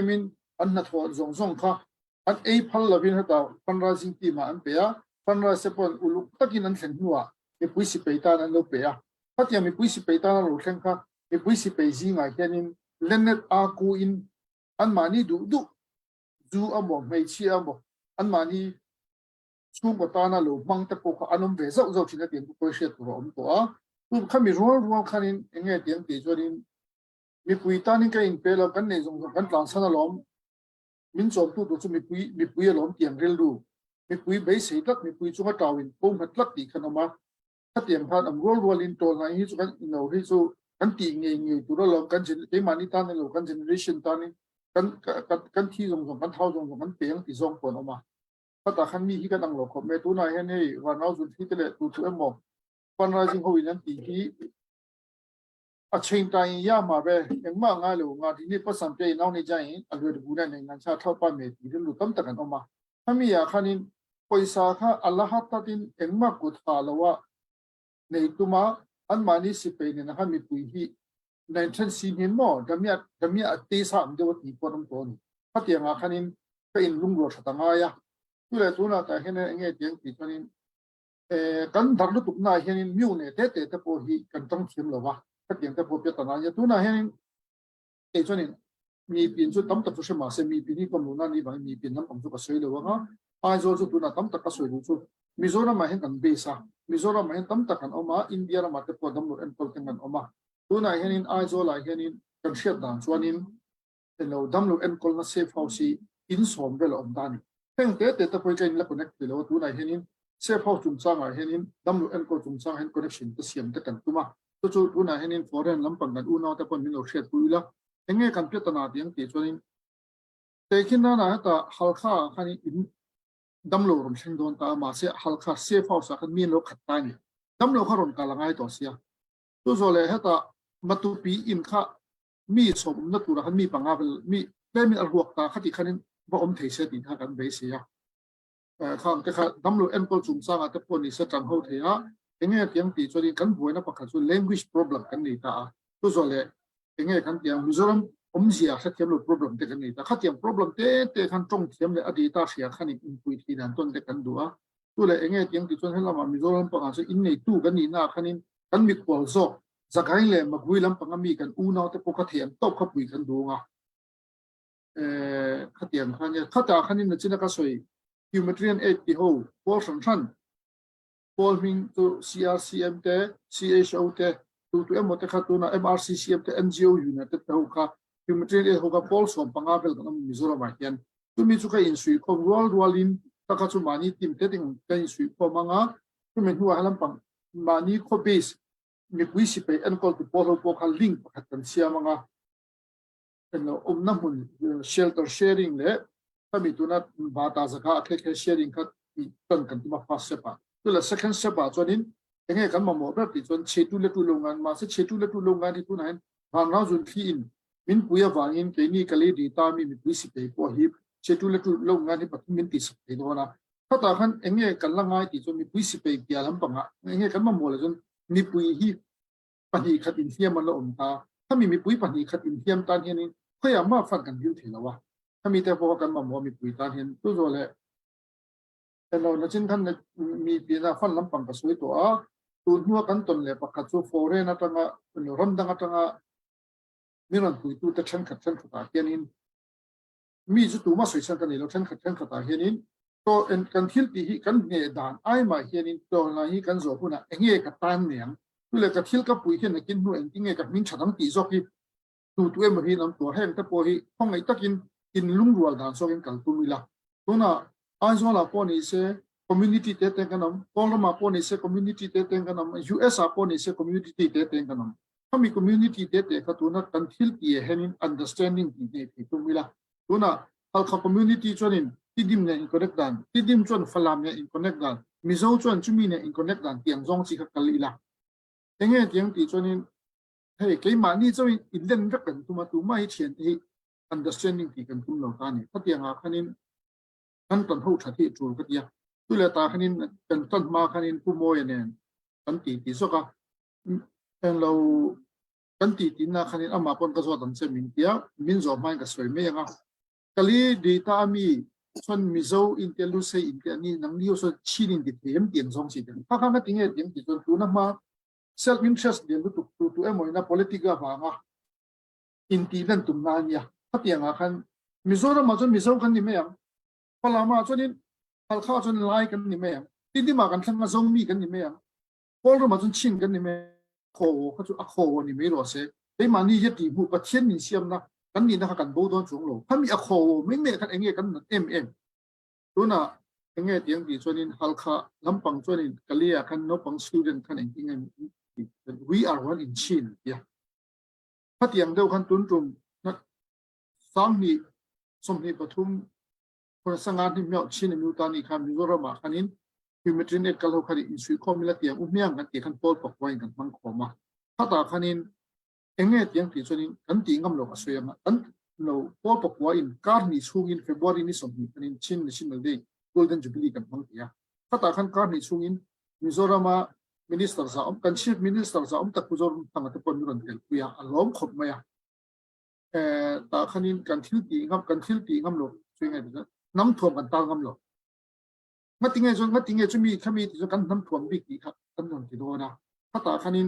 มินอันนั้นถอดซงค่ะอันพันละวินเหตุพันราสิงที่มาอันเปียพันราเสพนอุลุตะกินอันเห็นหัวมีผู้สิไปตานันเราเปียถ้าที่มีผู้สิไปตานันเราเห็นค่ะมีผู้สิไปจิงไงแค่นี้เล่นเน็ตอากูอินอันมานี่ดูจูอ่ะบอกไม่เชื่อบอกอันมานี่ช่วงก่อนตานันเราบังตะปกอันนั้นเวสเอาที่นั่นเองก็เชื่อตัวผมตัวตัวข้ามีรัวขันยังไงเดียงตีจวนนี้มีปุยตานี่ก็อินเปล่ากันเนี่ยจงกันหลังสันล้อมมินจอมตัวตัวจะมีปุยล้อมเตียงเร็วดูมีปุยใบเสียตักมีปุยจุกตาวินปุ่มหัดลักตีขนมมาถ้าเตียงผ่านอัมรัวลินโตนายฮิจุกันอินเอาฮิจุกันตีเงี้ยตัวเรากันเจนเอมานิตานี่เรากันเจเนอเรชันตานี่กันที่จงกันเท่าจงกันเปียงตีจงปนออกมาถ้าตาขันมีที่กันตั้งหลอกเมตุนายเห็นนี่วันเอาสุดที่เตะตัวเอ็มบอกวันราจิงเขาวินันตีที่อาชิงตายยามาเบยังมางาลูงาที่นี่ภาษาเปย์น้องในใจอันเดียวกันในงานชาติเท่าป้าเมตีที่รู้ตั้มตะกันออกมาถ้ามีอยากขันินปอยสาขาอัลลอฮฺตัดินเอ็งมากกุศลแล้วว่าในตัวมาอันมานิสิเปย์เนี่ยนะครับมีปุยที่ในชั้นซีนินมอดมีอัตติสามเดียวที่ปนตัวนี้ถ้าเตียงอาขันินก็อินลุงโรสตังอายะตัวเลยตัวน่ะแต่เห็นเงี้ยเตียงตีตัวนี้กันดักลุตุกน่าเห็นมิวเนี่ยแต่พอฮีกันต้องเขียนหรอวะถ้าเตียงแต่พอเปียตนาเนี่ยตัวน่ะเห็นไอ้ตัวนี้ มีปีนสุดตั้มตักสุดมาเซมีปีนี้ก็มูนันนี่บางมีปีนน้ำปังสุดก็สวยเลยว่าไอ้โจสุดตัวน่ะตั้มตักก็สวยดูสุดมิโซรามาเห็นกันเบซ่ามิโซรามาเห็นตั้มตักกันออกมาอินเดียรามาเตปอดัมโลเอ็นโคลกันออกมาตัวน่ะเห็นไอ้โจละเห็นกันเชียดด่านส่วนนี้เราดัมโลเอ็นโคลน่ะเซฟเฮาส์อินสอมเวลอมดานี่เพ่งเตะเตะไปกันแล้วคอนเนคต์เลยว่าตัวน่ะเห็นเซฟเฮาส์จุ่มซ่างเห็นดัมโลเอ็นโคลจุ่มซ่างเห็นคอนเนคชั่นก็เสียมกันตัวมาตัวน่ะเห็นฟอร์เรนลำปังกันอูน่าแต่ปนมิโลเชียดปุยละเองกันเพื่อตนาเดียงตีส่วนนี้แต่คิดนะแต่ฮัลค่าคันนี้อินดัมโลรมเชงโดนตามาเสียฮัลค่าเซฟเฮาส์คันมีโลขัดตานี่ดัมโลขารอนกาลังไงตัวเสียตัวโซเลฮะแต่มาตุปีอินค่ามีสมนัตุระคันมีปังอาเปลมีได้มีอรวกตาขัดที่คันนี้ว่าอมเทเสตินฮะกันเบสเสียข้างแต่ข้าดัมโลเอ็นโกจุ่มสร้างอัตปนิสจังเฮาเทียเองเตียงตีส่วนนี้กันบวยนะปักขัดส่วน language problem กันนี่ตาตัวโซเลเองกันเตียงมิโซรัมผมเสียสักเทียมเลย problem เด็กันนี่แต่ข้าเทียม problem เตะขันตรงเทียมเลยอดีตเสียขันอีกคุยที่นั่นต้นเด็กันดัวตัวเลยเองเตียงตีส่วนให้เรามามิโซรัมปังอาศัยอินในตู้กันนี่นะขันนี้กันมีควอลโซสักให้เลยมาคุยลำปังมีกันอูน่าแต่พวกข้าเทียมตบข้าปุยกันดูงะข้าเทียมขันนี้ข้าตาขันนี้นั่นจินก็สวย humanitarian aid ที่เขาพอสันพอมิงตัว CRCM เต CHO เตตัวเอ็มเตข้าตัวน่ะ MRCCM เต NGO อยู่เนี่ยเตเขาข้า humanitarian aid เขาข้าพอลส่งปังอาเปลกันมิโซรามาเฮียนตัวมีจุกอินสุยของรัวลินถ้าข้าจุมานี่ทีมเตติงกันอินสุยพอมังอ่ะตัวมีหัวลำปังมานี่ข้อเบสมีวิสิไปอันก็ตัวพอเราพอข้าลิงก์พัฒนาเสียมังอ่ะเป็นเราน้ำมัน shelter sharing เลยถ้ามีตัวนั้นบาตาสักข้าแค่ sharing ข้าต้นกันที่มา first step ตัวละ second step ส่วนนี้ยังไงกันมาหมดแบบที่ส่วนเชื่อตัวเล็กตัวโรงงานมาเชื่อตัวเล็กตัวโรงงานที่ตัวนั้นบางเราส่วนที่อินมินปุยบางอินแค่นี้ก็เลยดีตามีวิสิไปพอฮิปเชื่อตัวเล็กตัวโรงงานที่ปัจจุบันที่สุดในตัวนะถ้าตาขันยังไงกันละง่ายที่ส่วนมีวิสิไปเกี่ยวลำปังอ่ะยังไงกันมาหมดเลยส่วนมีปุยฮิปัจจุบันขัดอินเทียมมันละอมตาถ้ามีปุยปัจจุบันขัดอินเทียมตานเฮียนี่เขาอยากมาฟังกันยุ่งเถอะวะถ้ามีแต่พอกันมาหมดมีปุยตานเฮียตัวโซเลยแต่เราในชิ้นท่านมีปีน่าฟันลำปังกระสุยตัวตัวหัวกันตนเลยปะกัดสู้โฟเรนนั่งอ่ะเป็นรำดังอ่ะมีรันปุยตัวแต่ฉันขัดขตาเฮียนินมีจุดตัวมาสวยฉันกันนี่เราฉันขัดขตาเฮียนินตัวเอ็นกันทิลตีกันเงยด่านไอมาเฮียนินตัวนั้นฮีกันโซ่พุ่นอ่ะเงยกับตานเนี่ยตัวเลยกับทิลกับปุยเฮียนกินหัวเอ็นเงยกับมินฉันตั้งตีซอกฮีตัวเอ็มฮีน้ำตัวแห้งแต่พอฮีห้องไอ้ตะกินลุงรัวด่านซอกเอ็นกันตัวมิละตัวน่ะอันส่วนละพอนี่เส community เตะกันน้ำพอเรามาพอนี่เส community เตะกันน้ำ US พอนี่เส community เตะกันน้ำถ้ามี community เตะก็ตัวนั้นกันทิลที่เห็น understanding ที่เนี่ยตัวมิละตัวน่ะถ้าเขา community ชวนที่ดิมเนี่ย connect กันที่ดิมชวนฝรั่งเนี่ย connect กันมิโซชวนจุมีเนี่ย connect กันเตียงจงสิเขากันลีละเองเตียงที่ชวนเฮ้ยกี่มานี่จะอินเดียนรักกันตัวมาให้เชียนที่ understanding ที่กันตัวเราตานี่ถ้าเตียงคันนี้กันต้นหูชัดที่จูก็เดียตัวเลตาคันนี้กันต้นมาคันนี้ผู้มวยเนี่ยกันตีสกัดเรากันตีน่ะคันนี้อามาปนกระสวดันเซมินเดียมินจอมันก็สวยไม่ยังอ่ะกะลีดีตามีส่วนมิโซอินเตลูเซอินเตนี่นังนี้ส่วนชีนินติเทียมเตียนสองสิเดียถ้าข้างนั้นติงเตียงติส่วนตัวนั้นมา self interest เดียนตัวเอ็มวยนะ politica บางอ่ะอินตีนั่นตุนนานเนี่ยถ้าเตียงอ่ะคันมิโซเรามาส่วนมิโซคันนี้ไม่ยังพอเรามาส่วนนี้พอเข้าส่วนไล่กันนี่ไม่ยังที่มากันทั้งมาส่งมีกันนี่ไม่ยังพอเรามาส่วนชินกันนี่ไม่โคเขาจะโคนี่ไม่รู้เสียแต่มานี่ยัดตีหูประเทศนี่เสียมนะกันนี่นะกันโบดอนจงโลถ้ามีโคไม่กันเองกันตัวน่ะเองเตียงที่ส่วนนี้ฮัลคาลำปังส่วนนี้กะเลียกันนปัง student กันเองwe are one in China เนี่ยถ้าเตียงเดียวกันตุนจุ่มนะสามนี่สมนี่ปฐุมคนสังกัดที่มีเอาชินมิวตานี่ครับมิโซรามาคันนี้พิมพ์ทรีเน็ตกันเราคันนี้อินสุยคอมิลเตียงอุ้มยังกันเตียงกันโพลปกไว้กันมังขอมาถ้าตาคันนี้เองเตียงที่ส่วนนี้กันตีงำเราสวยมากันเราโพลปกไว้อินการนี่ช่วงอินเฟบรุนี่สมนี่คันนี้ชินเราได้ golden jubilee กันมังเตียถ้าตาคันการนี่ช่วงอินมิโซรามาminister สาวกันชิด minister สาวตะกุจรทางตะปนรันเกลคุยอารมณ์ขบมาตาคันนี้กันทิลตีงำเราช่วยไงดีนะน้ำท่วมกันตางำเรามาติงไงจะมีขมีที่จะกันน้ำท่วมบิ๊กอีกครับกันนนที่โดนะถ้าตาคันนี้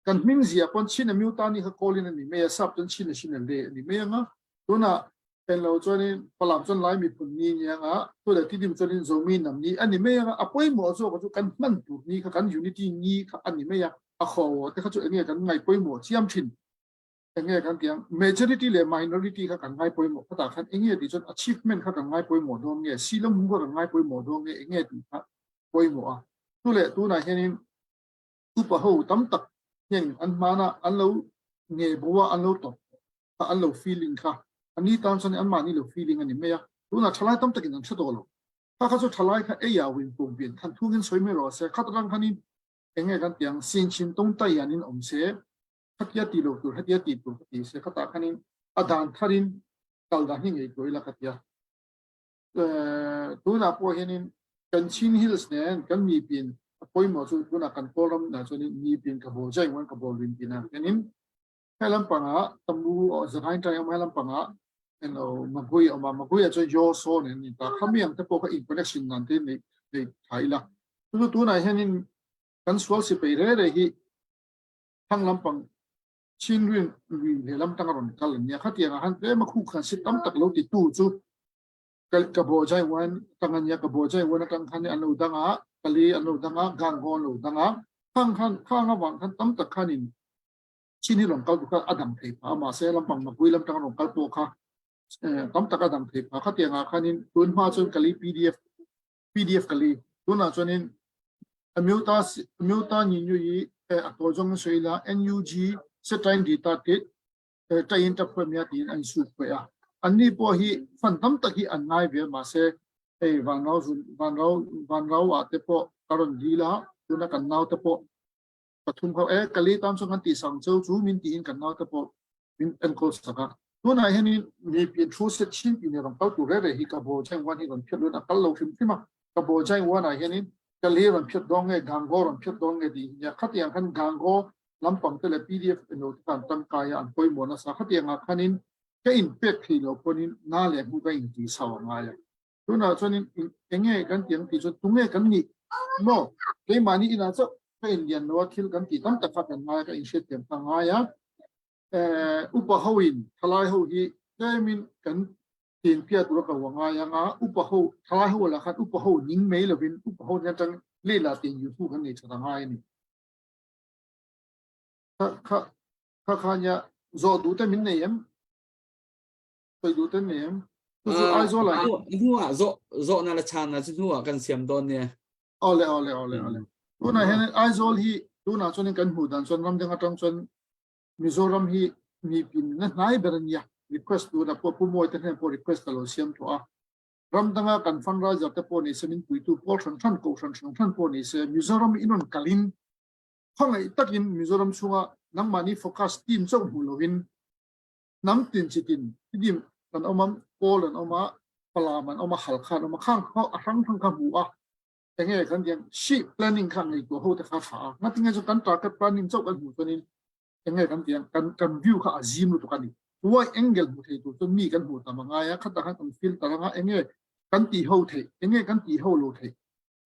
กันมิงเสียปนชินมิวตานี่เขาโกลินนี่ไม่ทราบจนชินเลยนี่ไม่ยังอ่ะ ตัวน่ะเป็นเราจนพลังจนไล่มีผลนี้เนี่ยอ่ะตัวเด็กที่ดิมจนโซมีนำนี้อันนี้ไม่ยังอ่ะป่วยหมอโซ่ก็จะกันมันตัวนี้กันอยู่ในที่นี้อันนี้ไม่ยังอ่ะขอแต่เขาจะเงี้ยกันไงป่วยหมอเชี่ยมชินเงี้ยกันเกี่ยง majority เลย minority เขากันไงป่วยหมอเขาแต่กันเงี้ยที่จน achievement เขากันไงป่วยหมอดวงเงี้ยซีลมุ่งก็กันไงป่วยหมอดวงเงี้ยเงี้ยที่ป่วยหมอตัวเล็กตัวไหนแค่นี้อุปหัวตั้มตักยังอันมานะอันเราเงี้ยบัวอันเราตกอันเรา feeling ค่ะอันนี้ตามฉันอันมานี่เรา feeling อันนี้ไม่ยากตัวน่ะทลายตั้มตักินนั่นชัดตัวเราถ้าเขาจะทลายค่ะยาวินปุ่มเปลี่ยนทันทุกเงินสวยไม่รอเสียข้าตรังคันนี้เงี้ยกันเตียงสิ่งชินตรงใต้ยันนินอมเสียฮัตยาตีโลตัวฮัตยาตีตัวฮัตยาเสียข้าตาคันนี้อดานทารินกัลดาหิงไอ้ตัวอีละคัตยาตัวน่ะพวกเห็นกันชินฮิลส์เนี่ยกันมีเปลี่ยนพอยหมอสุดตัวน่ะกันโคลมน่ะส่วนนี้มีเปลี่ยนกระบอกใจวันกระบอกวินเปลี่ยนนะอันนี้ให้ลำปังอ่ะตำรูสถานใจเอาให้ลำปังอ่ะเรามาคุยเอามาคุยจะย่อโซนนี่แต่ถ้าไม่ยังจะพวกอินเทอร์เน็ตสินนั่นที่ในไทยละตัวไหนเห็นกันสวอลสิไปเรื่อยๆทั้งลำปังชินวินเลยลำตั้งรอนกันเนี่ยข้าเตียงหันเอ้มาคู่กันสิตั้มตักเราติดตู้จูกระบอกใจวันตั้งอันเนี่ยกระบอกใจวันตั้งคันอันเราตั้งอ่ะกะลีอันเราตั้งอ่ะกางกอนเราตั้งอ่ะข้างระหว่างคันตั้มตักคันนี้ชินนี่หลงเกาดูก็อดัมเทปมาเสียลำปังมาคุยลำตั้งรอนกันตัวค่ะตั้มตักอดัมเทปข้าเตียงคันนี้ตุนมาจนกะลี PDF กะลีตุนอ่ะจนนี้อเมริกานี่อยู่ตัวจงสวยละ NUG สถานดีตาติดใจอินเตอร์พรีเมียร์ทีอันสุดไปอ่ะอันนี้พอฮีฟันตั้มตักฮีอันง่ายเบียมาเสียวันเราอาจจะพอการันดีละตุนกันน่าจะพอปฐุมเขากะลีตามส่งกันตีสังเจ้าจูมินตีอินกันน่าจะพอมินเอ็นโคสกัดตัวไหนเห็นมีเปลี่ยนชูเซตชินอยู่ในรองเท้าตัวเร่ฮีกับโบใช้วันที่เราเชื่อดูนักเราฟิล์มกับโบใช้วันไหนเห็นกะลีรันพิดดองเงกังโกรันพิดดองเงดีเนี่ยขัดยังขันกังโกลำปังเตล PDF เป็นโน้ตการตั้งกายอันป่วยหมดนะสักขัดยังขันนี้แค่อินเป็กที่เราคนนี้น่าเลี้ยงผู้ก็อินดีสาวง่ายตัวน่ะส่วนนี้เองเงี้ยกันยังที่สุดตรงเงี้ยกันนี่โน่แค่มานี่อินาจะแค่อินเดียนว่าคิดกันที่ตั้งแต่ขัดกันง่ายก็อินเชียเต็มตั้งง่ายอุปหวินทลายหูฮีได้มินกันทีนเพียตัวกับว่างายงาอุปหูทลายหูละคันอุปหูนิ่งไม่เลยวินอุปหูเนี่ยจังเล่นละตีนอยู่ทุกกันนี่จะทำง่ายนี่ข้าเนี่ยจอดูแต่มินเนี่ยไปดูแต่เนี่ยตัวไอ้จออะไรหัวโซนั่นละชานะหัวกันเสียมโดนเนี่ยเอาเลยตัวไหนเห็นไอ้จอฮีตัวน่ะชนกันหูดันชนรำจังจังชนมิโซรัมฮีมีปินนั่นนายเบรนยาrequest ดูนะพวกผู้มวยที่เนี่ยพวก request ตลอดเสียมตัวรำตั้งกันฟังราจะพวกนี้เสมินปุยตัวพวกฉันกูฉันพวกนี้เสมิโซรัมอินนกัลินข้างไอ้ตักินมิโซรัมชัวน้ำมันนี่โฟกัสทีมส่งหูลวินน้ำตินจิตินที่ดิมกันเอามาโกลันเอามาปลามันเอามาขัลขันเอามาข้างเขาทั้งข้างหัวแต่เงี้ยกันยังชีพ planning ข้างในตัวเขาแต่ข้าขานั่นที่ไงจะกันตรากัน planning เจ้ากันหูตัวนี้ยังไงกันยังกันวิวข้าอาจิมรู้ตัวกันนี่ว่าเอ็งเกลหูเทตัวจนมีกันหูแต่มาไงอะขัดตาขัดตั้งฟิลแต่ละงั้นเอ็งเงี้ยกันตีหูเทเอ็งเงี้ยกันตีหูโลเท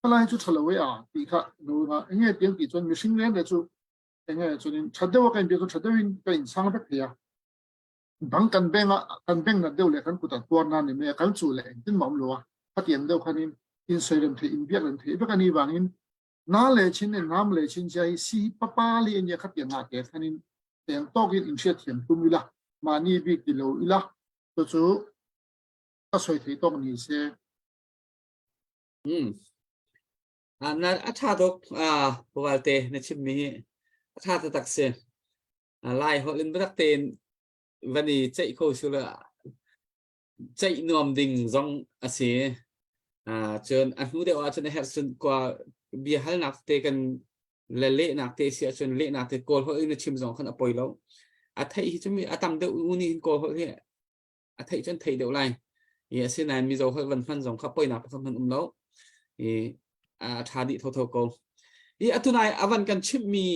อะไรจุดทะเลอ่ะตีข้าดูนะเอ็งเงี้ยเตียงตีจนมีสิ่งเล่นเดี๋ยวจุเอ็งเงี้ยจนชัดเดียวกันเดียวชัดเดียวกันสร้างแบบเดียวบังกันเบ่งนั่นเดียวเลยกันกูตัดตัวนั่นนี่ไม่กันจู่เลยจนหม่อมรัวขัดเตียงเดียวกันนี่อินเซอร์เรนเทอินเบียร์เรนเทแบบกันนี่บางอินน้าเลยชิ้นเนี่ยน้ำเลยชิ้นใจสีป้าลีเนี่ยขัดเตียงหาเกศกันนี่เตียงโต๊ะกินอินเชียเทียมตุ้มวิละมานี่บิ๊กกิโลอีละตัวจูก็สวยที่ตรงนี้เสียนั่นอัฐาดกพวกเตในชิมนี้อัฐาตักเสียลายหัวลินบักเตนวันนี้ใจโคชุละใจนวมดิ่งซองอาเซียจนอันนู้นเดียวจนในเหตุส่วนกว่าเบียร์ฮัลนักเตกันเละนักเตเสียจนเละนักเตโกลเขาในชิมซองขันอภัยแล้วอาไทยจะมีอาตามเดียวอุนี่ก็เขาเนี่ยอาไทยจนไทยเดียวไรเนี่ยเส้นนั้นมีเราเขาวันพันสองขับไปนับพันแล้วทาดิทอก็อัตุนายวันกันชิมมี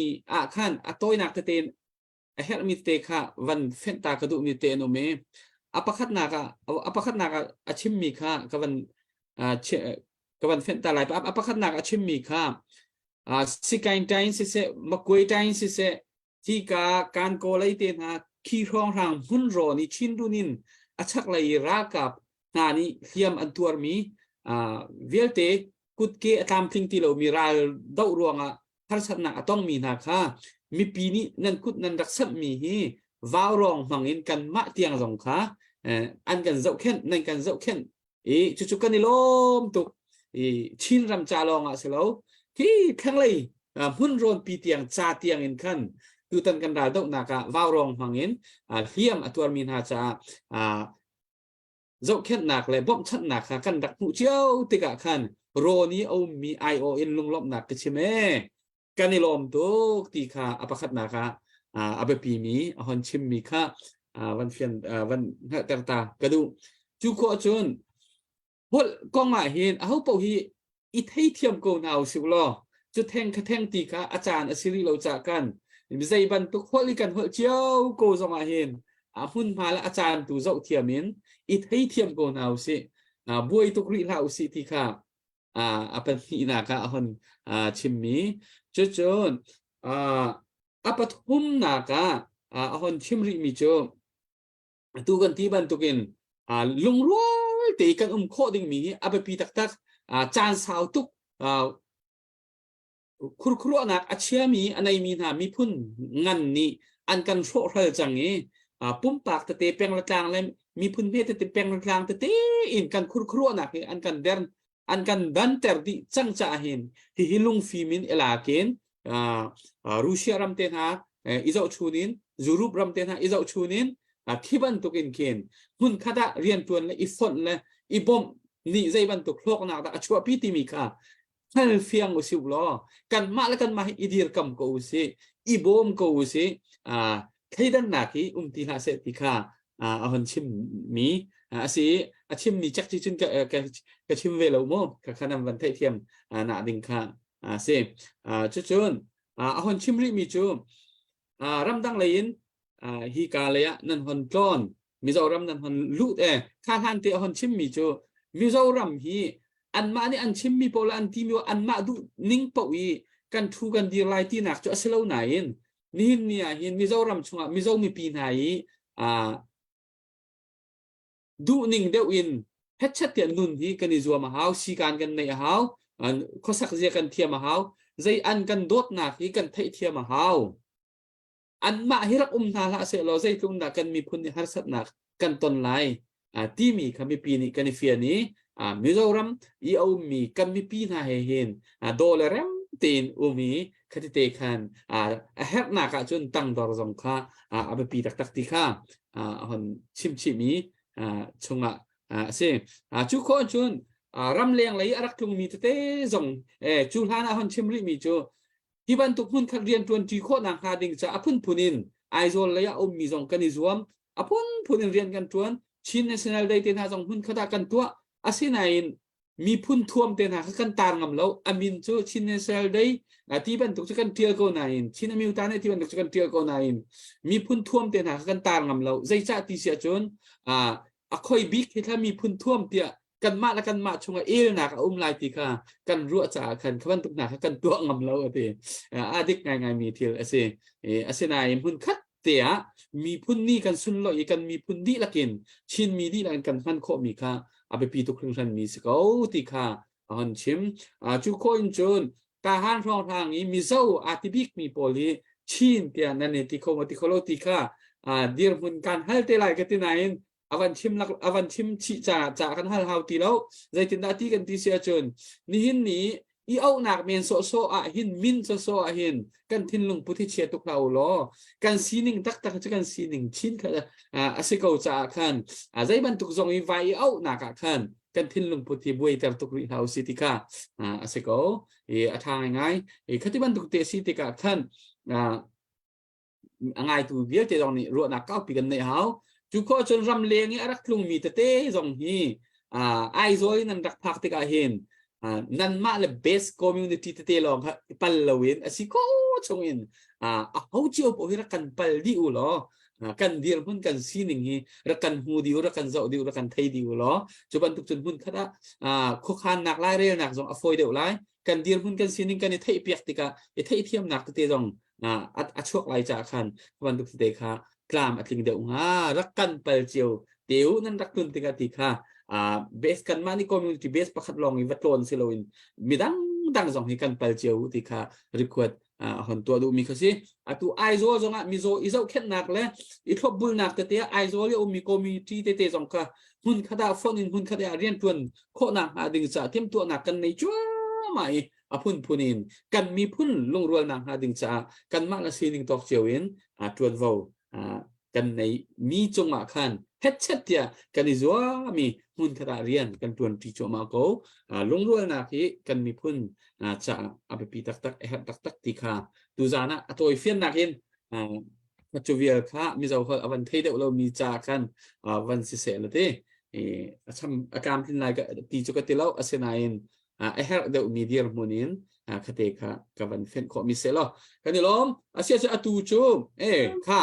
ขันตัวนักเตนเฮลมีเตค่ะวันเฟนตากระดูมีเตนโอเมอปคัดนักชิมมีค่ะกับวันเฟนตาไลป์อปคัดนักชิมมีค่ะสิกายใจสิเสมกุยใจสิเสที่การโกลายเตนะขี้ร้องรางหุ่นรอนี่ชินดูนิน อัชักเลยรักกับงานนี้เทียมอันตัวมีเวลเตกุดเกะตามทิ้งที่เรามีรายดาวรวงทัศนะต้องมีนะคะมีปีนี้นั่นกุดนั่นรักษามีฮีวาวรองฟังเห็นกันมาเตียงสองค่ะอันกันเจ้าเข็นนั่นกันเจ้าเข็นจุกกันในลมตุกชินรำจาลองเสร็จแล้วที่แข็งเลยหุ่นโรนปีเตียงจ่าเตียงเห็นขันคือตันกันได้ดอกนักวาวรองฟังเห็นเทียมตัวมีนาจะdẫu khét nạc lại bom chất nạc kan đặc mũ chiếu tì cả khăn rô ní ông mi ION lung lom nạc cái chimกันในลมตุกตีค่ะอภิคัตนะคะอภิปีมีหอนชิมมีค่ะวันเฟียนวันแต่ตากระดูจูโคจนพดกองมาเห็นเอาเป่าฮีอีเทียเทียมโกนเอาสิบล้อจุดแทงแทงตีค่ะอาจารย์อสิริเราจากกันมีใจบันตุกพดลิกันพดเจียวโกจงมาเห็นหุ่นมาแล้วอาจารย์ตูเจ้าเทียมินอีเทียมโกนเอาสิบุยตุกริลาอุสิตีค่ะอภิปีนะคะหอนชิมมีจุดจนอัปทุมนากาหอนชิมริมิโจตูกันที่บันตุกินลุงร้อยตีกันโคดิ่งมีอัปปีตักจานสาวตุกครัวนักอาเชียมีอันไหนมีนามีพุ่นงันนี่อันกันโชว์เธอจังงี้ปุ่มปากตะเตะแปลงละกลางเลยมีพุ่นเพศตะเตะแปลงละกลางตะเตะอินกันครัวนักอันกันเดินอันกันดันเตอร์ดิจังจะเห็นที่ฮิลุงฟิมินเอลาเกนรัสเซียรำเตนฮาอิจาชูนินยูโรปรำเตนฮาอิจาชูนินที่บันตุกินเคนหุ่นขดาเรียนตัวเลยอีฟอนเลยอีบอมนี่ใจบันตุกโลกนักแต่ชัวพิธีมีค่ะฮัลฟียงอุสิบล้อกันมาแล้วกันมาอีดีร์กัมกูอุสิอีบอมกูอุสิใครดันนักที่ที่หาเสติค่ะอันชิมมีสิชิมมีจักจิจุนกับชิมเวลโมกับขนมวันไทยเทียมนาดิงค่ะสิจุนอันชิมริมีจูรำดังเลยฮีกาเลยนั่นหันกลอนมิจารำนั่นหันลุดข้าทันเตหันชิมมีจูมิจารำฮีอันมานี่อันชิมมีโปลอันที่มีอันมาดูนิ่งปวีกันทูกันดีไลที่หนักจะเสลาไหนนี่เนี่ยเห็นมิจารำช่วงมิจารมีปีไหนดูนิ่งเดียวอินเพชรเตียนนุนที่กันนิจวมาหาสีการกันในหาข้อสักเจียกันเทียมหาใจอันกันโดดหนักที่กันไทยเทียมหาอันมาฮิรักนาละเสลอใจตรงนักกันมีพุนหาสัตนักกันตนไลที่มีคำมีปีนี้กันเฟียนี้มิจารำอีเอามีกันมีปีน่าเห็นโดลาร์ตีนมีคดีเตกันเฮกนักจนตั้งดอร์จงค่ะอับปีตักติค่ะหันชิมมีชงเสียจุโคจนรำเลียงเลยรักลุงมีเตจงจูฮานาหันชิมริมีจูที่บันทุกคนขัดเรียนตัวจีโคนังหาดิ่งจะอพุนพุนินไอโซลเลยมีจงกันนิจวมอพุนพุนินเรียนกันตัวชินเนชั่นแนลได้เต็นหาจงพุนขดากันตัวอาศัยไหนมีพุนท่วมเต็นหากันตารงำเราอามินจูชินเนชั่นแนลได้ที่บันทุกจะกันเทียโกนายนชินมิวตาเนที่บันทุกจะกันเทียโกนายนมีพุนท่วมเต็นหากันตารงำเราใจจ่าที่เสียจนคอยบิ๊กที่ถ้ามีพุนท่วมเตียกันมาแล้วกันมาชงเอลนักลายตีค่ะกันรัวจากกันขวันตุกหนักกันตัวงำเราตีดิกง่ายมีเทียเอเสนายพุนคัดเตียมีพุนนี่กันสุนลอยกันมีพุนดีละกินชินมีดีละกันฟันโคมีค่ะอาไปปีตุกครึ่งชันมีสกาวตีค่ะหันชิมจุโคอินจนตาหันรองทางนี้มีเจ้าอาติบิกมีโพลีชินเตียนั่นเองที่เขามาที่เขาโลตีค่ะเดียร์พุนการฮัลเตไลกันที่ไหนอวันชิมชิจ่ากันฮัลฮาวตีแล้วใจตินดาที่กันที่เสียจนนี่หินนี้อีเอาหนักเมนโซหินมินโซหินกันทินลงพุทธิเชียตุกเราล้อกันซีนิงตักจะกันซีนิงชินค่ะอาศัยเขาจ่าขันใจบรรทุกทรงอีไวเอาหนักขันกันทินลงพุทธิบุยแต่ตุกริฮาวสิติกาอาศัยเขาทางง่ายขัดบรรทุกเตสิติกาขันง่ายตัวเดียวจะตรงนี้รัวนักเก้าปีกันในเฮาจุโคจนรำเลียงรักลุงมีเตจงฮีไอโซยนั่นรักพักติกาเห็นนั่นมาเลยเบสคอมมูนิตี้เตลองปัลลวินสิโคชงอินเขาเจียวพวกรักกันปัลดิวล้อกันเดียร์พุ่นกันซีนิงฮีรักกันฮูดิวรักกันเจ้าดิวรักกันไทยดิวล้อจุบันทุกจนพุ่นขณะคุกคานหนักไล่เรียนักจงอฟอยเดียวไล่กันเดียร์พุ่นกันซีนิงกันไทยเปียกติกาไทยเทียมหนักเตจงอัดช่วงไล่จากขันวันทุกเตค่ะกลามอัดลิงเดียวรักกันเปลเจียวเต ตียวนั่นรักตุนติกาติค่ะเบสกันมานี่คอมมูนิตี้เบสประคัดลองอีวัดโลนสิโลอินมีดังสองให้กันไปเจียวติค่ะรีควดหนตัวดูมีเขาสิตัวไอโซจงมีโซอีโซเข็นหนักเลยอีทบบุลหนักแต่ไอโซเลยมีคอมมูนิตี้เตะจงค่ะหุ่นขดาฟอนอินหุ่นขดาเรียนทวนโคหนักดึงจะเทียมตัวหนักกันในจ้าไม่พุ่นพุนินกันมีพุ่นลงรัวหนักดึงจะกันมาละซีนิงตอกเจียวอินทวนวกันในมีจงมาคันเฮ็ดเช็ดเดียกันอีจัวมีหุ่นขดาเรียนกันทวนที่จงมาโกลงรัวหนักที่กันมีพุ่นจะเอาไปปีตักตักติค่ะดูจานะตัวเฟียนนักเห็นปัจจุบันค่ะมีเจ้าคนวันที่เดียวเรามีจากกันวันสิเสละที่ทำอาการที่ไหนก็ตีจุกติเราอาศัยนายเฮร์เดียวมีเดียร์มุนินคดีค่ะกับวันเฟนขอมีเสละกันนี่ล้อมอาศัยจะตูจูค่ะ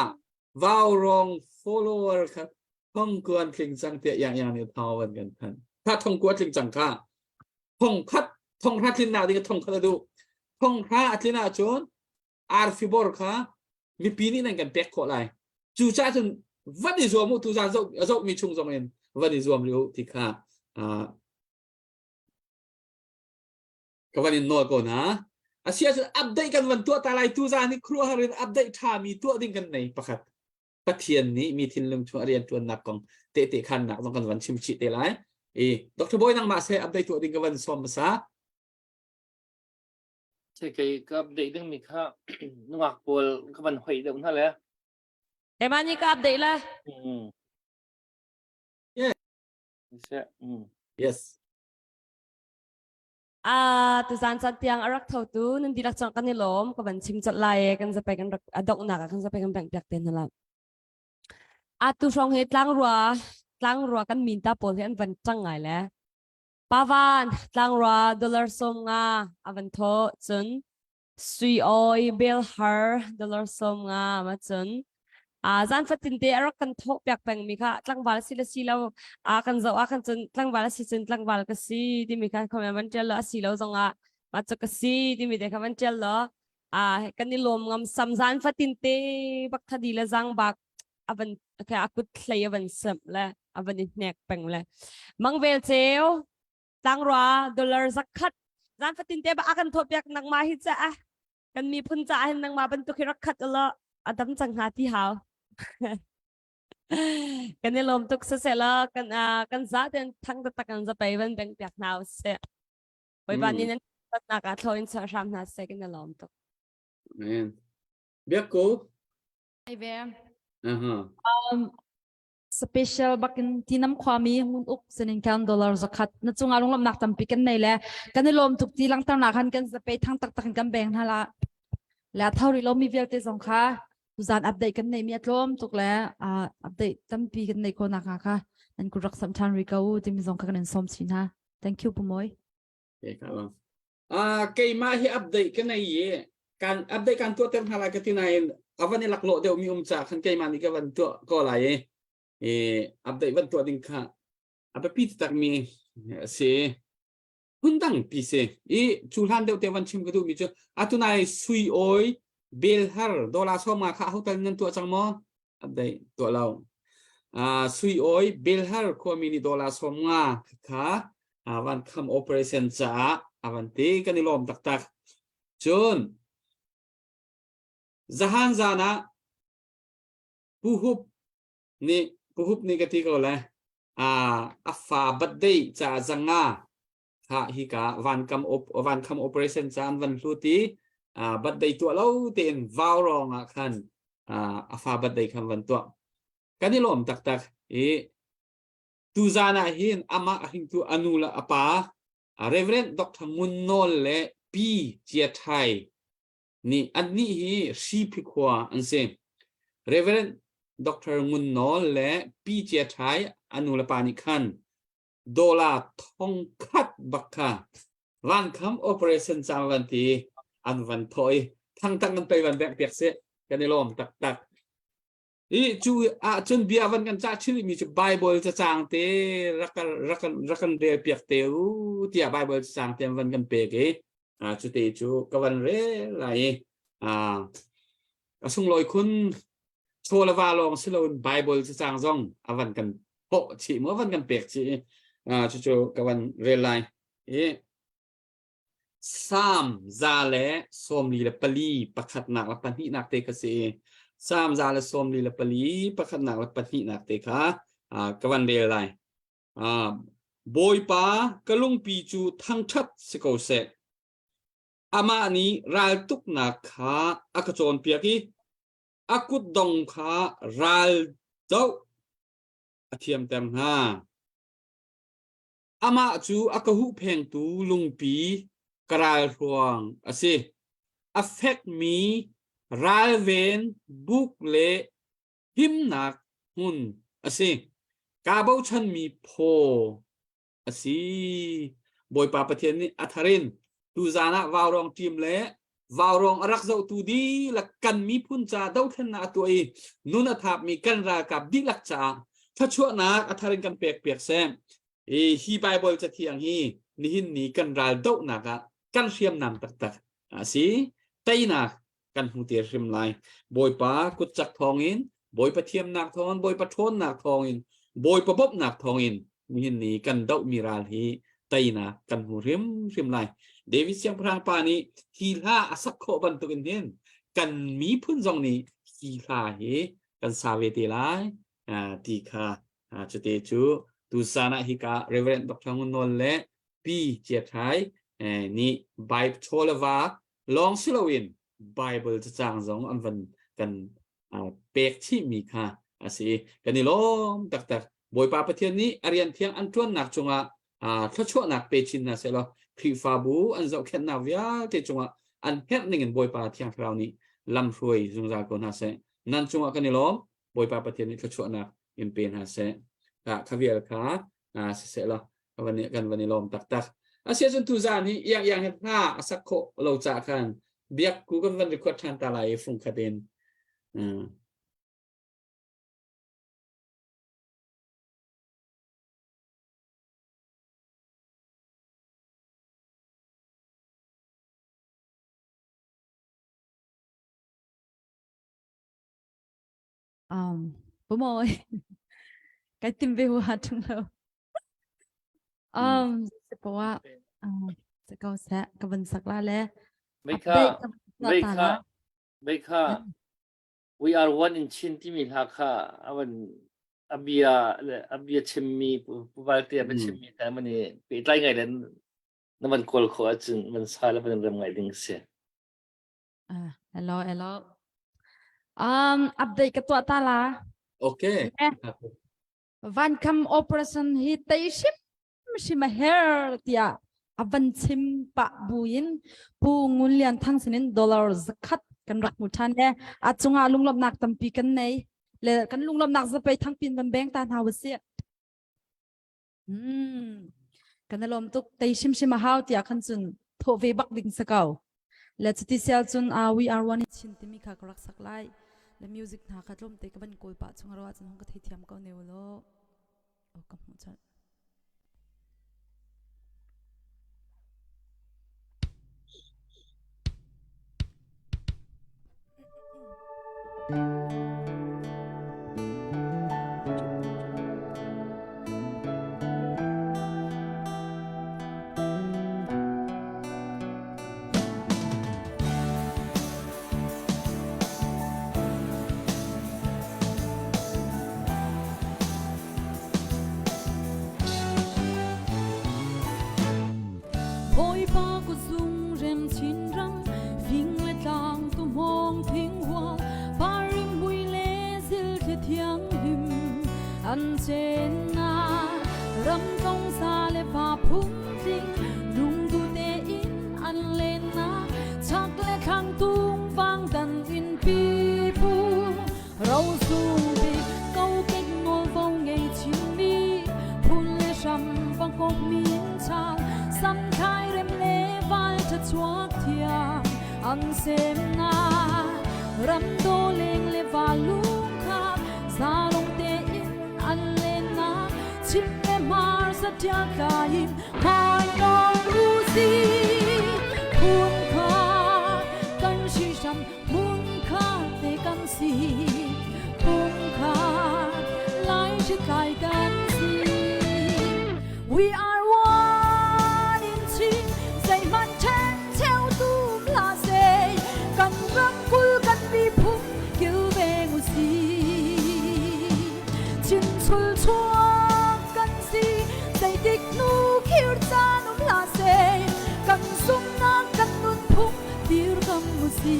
วาวรอง follower ครับท่องกวนคลิงจังเตียอย่างนี้ท้าวันกันท่านถ้าท่องกวนคลิงจังค่ะท่องคัดท่องรัฐลินาดีก็ท่องคัดดูท่องรัฐลินาชนอาร์ฟิบอร์ค่ะมีปีนี้นั่นกันเป็กขออะไรจู่จ้าจนวันนี้รวมทุกท่านจะมีชุ่มสมัยวันนี้รวมเร็วที่ค่ะก็วันนี้นอนก่อนนะอาเซียจะอัปเดตกันวันตัวตาลายทุกท่านนี่ครัวหาเรียนอัปเดตท่ามีตัวดิ้งกันในประคัดประเทียนนี้มีทินลงชัวเรียนตัวหนักของเตะขันหนักต้องกันวันชิมชิเตลัยดรบอยนั่งมาเสียอัปเดตตัวดิ้งกันวันสอมภาษาใช่กับเด็กดึงมีค่านึกว่าปวดกับมันหอยเดิมนั่นแหละ แต่มานี่ก็อัปเดตเลย ใช่yes ตุสานจัดเตียงอารักเท่าตูนั่นดีรักจังกันนี่ล้มก็บันชิมจัดไล่กันจะไปกันดอกหนักกันจะไปกันแบ่งเปียกเต็นนั่นแหละตุชงเหตุล้างรัวกันมินตาโพลเห็นวันจังไงแหละปาวันล้างรัวดอลลาร์ส่งวันโทจนซุยออยเบลฮาร์ดอลลาร์ส่งมาจนจานฟัดตินเตอรักกันทบเปียกแบ่งมีค่ะตั้งบาลสิละสิแล้วกันจะกันจนตั้งบาลสิจนตั้งบาลก็สิที่มีค่ะคอมเมนต์เจลสิแล้วจงมาจากก็สิที่มีแต่คอมเมนต์เจลกันนี่ลมงำซ้ำจานฟัดตินเตบักทัดีละจังบักวันแค่อากุดเลยวันเสมเลยวันนี้เน็กแบ่งเลยมังเวลเซลตั้งรัวดอลลาร์สักคัดจานฟัดตินเตบักกันทบเปียกนังมาฮิจ้ากันมีพุ่นจ่าให้นังมาบรรทุกรักคัดละดัมจังหาที่หาวกันนี่ลมตุกเสร็จแล้วกันซาเดินทั้งตะกันจะไปวันแบ่งเปียกหนาวเสียไปบ้านนี้นั้นนักทอยน์ชามนาเสกันนี่ลมตุกเบียกกู ไอเวีย special bakin tinam khwami hun uk senin kan dollar zakat na chunga lunglam nak tampi kan nei le kan lom tuk ti lang tar na khan kan zape thang tak tak kan beng hala la thauri lo mi velte zong kha tuzan update kan nei mi atlom tuk le update tampi kan nei ko na kha nan ku rak sam than ri ka u ti mi zong kha kan som sin ha thank you pumoy kay ma hi update kan nei ye kan update kan tu tem hala ka tinain avan ni laklo deu mi cha khan kay ma ni ka van tu ko lai update van tu ding kha apa pi tak mi se hundang pi se chulhan deu te van chim ka tu mi chu atunai sui oi bel har dola so ma kha hotel nan tu chang mo update tu lao sui oi bel har ko mi ni dola so nga kha van kham operation cha avan te kan ni lom tak tak chun zahan zana puhup ni kati ko la afa badai cha zanga ha hi ka van kam operation chan van hluti badai tu lo ten vaw rong khan afa badai kham van tu kanilom tak tak tu zana hin ama hin tu anula apa reverend dr munnol le pi chia thai ni anni hi si phikwa anse reverend dr munnol le pi chia thai anula pani khan dola thong khat bakha van kham operation chawanti an van thoi thang tang kan pe van bek pek se kanilom tak tak chu chun bia van kan cha chili mi chu bible cha chang te rakan de pek te u tia bible cha chang te van kan pe ke chu te chu ka van re lai asung loi kun chola va long silon bible cha chang zong avan kan โหชีเมื่อวันกันเปียกชีจู่ๆกับวันเรลัยสามซาเลสมลีละปลีประคัดหนักละปันหิหนักเตกเสสามซาเลสมลีละปลีประคัดหนักละปันหิหนักเตคะกับวันเรลัยบอยปากะลุงปีจูทั้งชัดสกอเซอามานี้รายตุกนักขาอักจรเปียกีอากุดดงขารายเจ้าอเทียมเต็มห้าอามาจูอักหุเพงตูลุงปีกรายรวงอาศัย affect me รายเวนบุกเละหิมนักหุ่นอาศัยกาบาวฉันมีโพอาศัยบอยปาประเทศนี้อัธรินตูจานะวาวรองทีมเละวาวรองรักเจ้าตูดีลักกันมีพุ่นจ่าดาวเทนนาตัวเองนุนทับมีกันรากับดิลักจ่าถ้าชั่วนักอัธรินกันเปียกเปียกแซมฮีไบเบิลจะเที่ยงฮีนี่หินนี่กันราดาวนักกันเชียมนำตักสิไตนักกันหูเตียริมไลบอยปากุดจักทองอินบอยปะเทียมนักทองบอยปะทนนักทองอินบอยปะบบนักทองอินนี่หินนี่กันดาวมีราลีไตนักกันหูริมไลเดวิสยังพรางปานี้ฮีลาอสักโคบันตุกันเห็นกันมีพุ่นจงนี้ฮีลาเฮกันสาเวติไลตีคาจุดเตจูตูสานะฮิกาเรเวรนดอกทางนนเละปีเจียไทยนี่ไบเบิลโชลวาลองสิลวินไบเบิลจะจางจงอันวันกันเป็กที่มีค่าสิกันนี่ล้อมตักบอยปาประเทศนี้อารียนเทียงอันจวนหนักจงถ้าชั่วหนักเปชินนะเสร็จแล้วครีฟาบูอันเจ้าแค่นาวิอาเตจงอันเฮ็ดนิ่งบอยปาเทียงเรานี้ลำรวยจงจากคนหาเสนั่นจงกันนี่ล้อมบอยปาประเทศนี้ถ้าชั่วหนักอินเป็นหาเสขวิเอลค่ะเสร็จแล้ววันนี้กันวันนี้ล้อมตักอาเซียนทุจานี่อย่างเห็นหน้าสักโคเราจะกันเบียกกูกันวันรีคอร์ดทันตาไลฟุงคดีนBố mồi cái tim về hoa trong đầu sẽ bảoว่าจะเกาแซะกับวันสักลาแล้ว ไม่ค่ะ we are one in ชินที่มีราคาวันอาเบียชิมมีผู้บาดเจ็บเป็นชิมมีแต่มันนี่ไปไล่ไงเด่นนั่นมันกอลขอจึงมันสายแล้วเป็นเรื่องไงดึงเสียhelloอัปเดตกับตัวตาละโอเควันคำ operation ฮิตชิมเฮร์เตียวันชิมปะบุญปูงุลเลียนทั้งสินดอลลาร์สกัดกันรักมุทันเนี่ยอาจงอาลุงลำนักตั้มปีกันในเลยกันลุงลำนักจะไปทั้งปีนบันแบงตาหาวเสียกันลมตุกเตยชิมหาวเตียขันจุนโทเวบักดิ่งสกาวและจุดที่เซลจุนwe are one ชินที่มีข้ารักสักไลและมิวสิกหาคัดลมเตยกับบันโกยปะจงอาราจนห้องกระเทียมก็เนวโลโอ้กับมุทันÔi ba có dung rem chín răng phình lệ tang tu mong phình hoa ba rim bùi lệ zil thi thiang him an chen na ram tong sa lệ ba phum ding lung du te in an lên na chắc lệ khang tung vang đàn in pi pu rau sung pi câu kết ngô vâu ngày chim mi phun lệ ram vang cốc miên chang sam khai rem le vai cha chuak thia an sem na ram do leng le va lung kha za long te in an le na chim le mar sa tia ka in mai nong lu si phun kha kan shi sham mun kha te kan si phun kha lai chi kai kan dik nu khir cha num la se kan sum na kan nun phung tir kam musi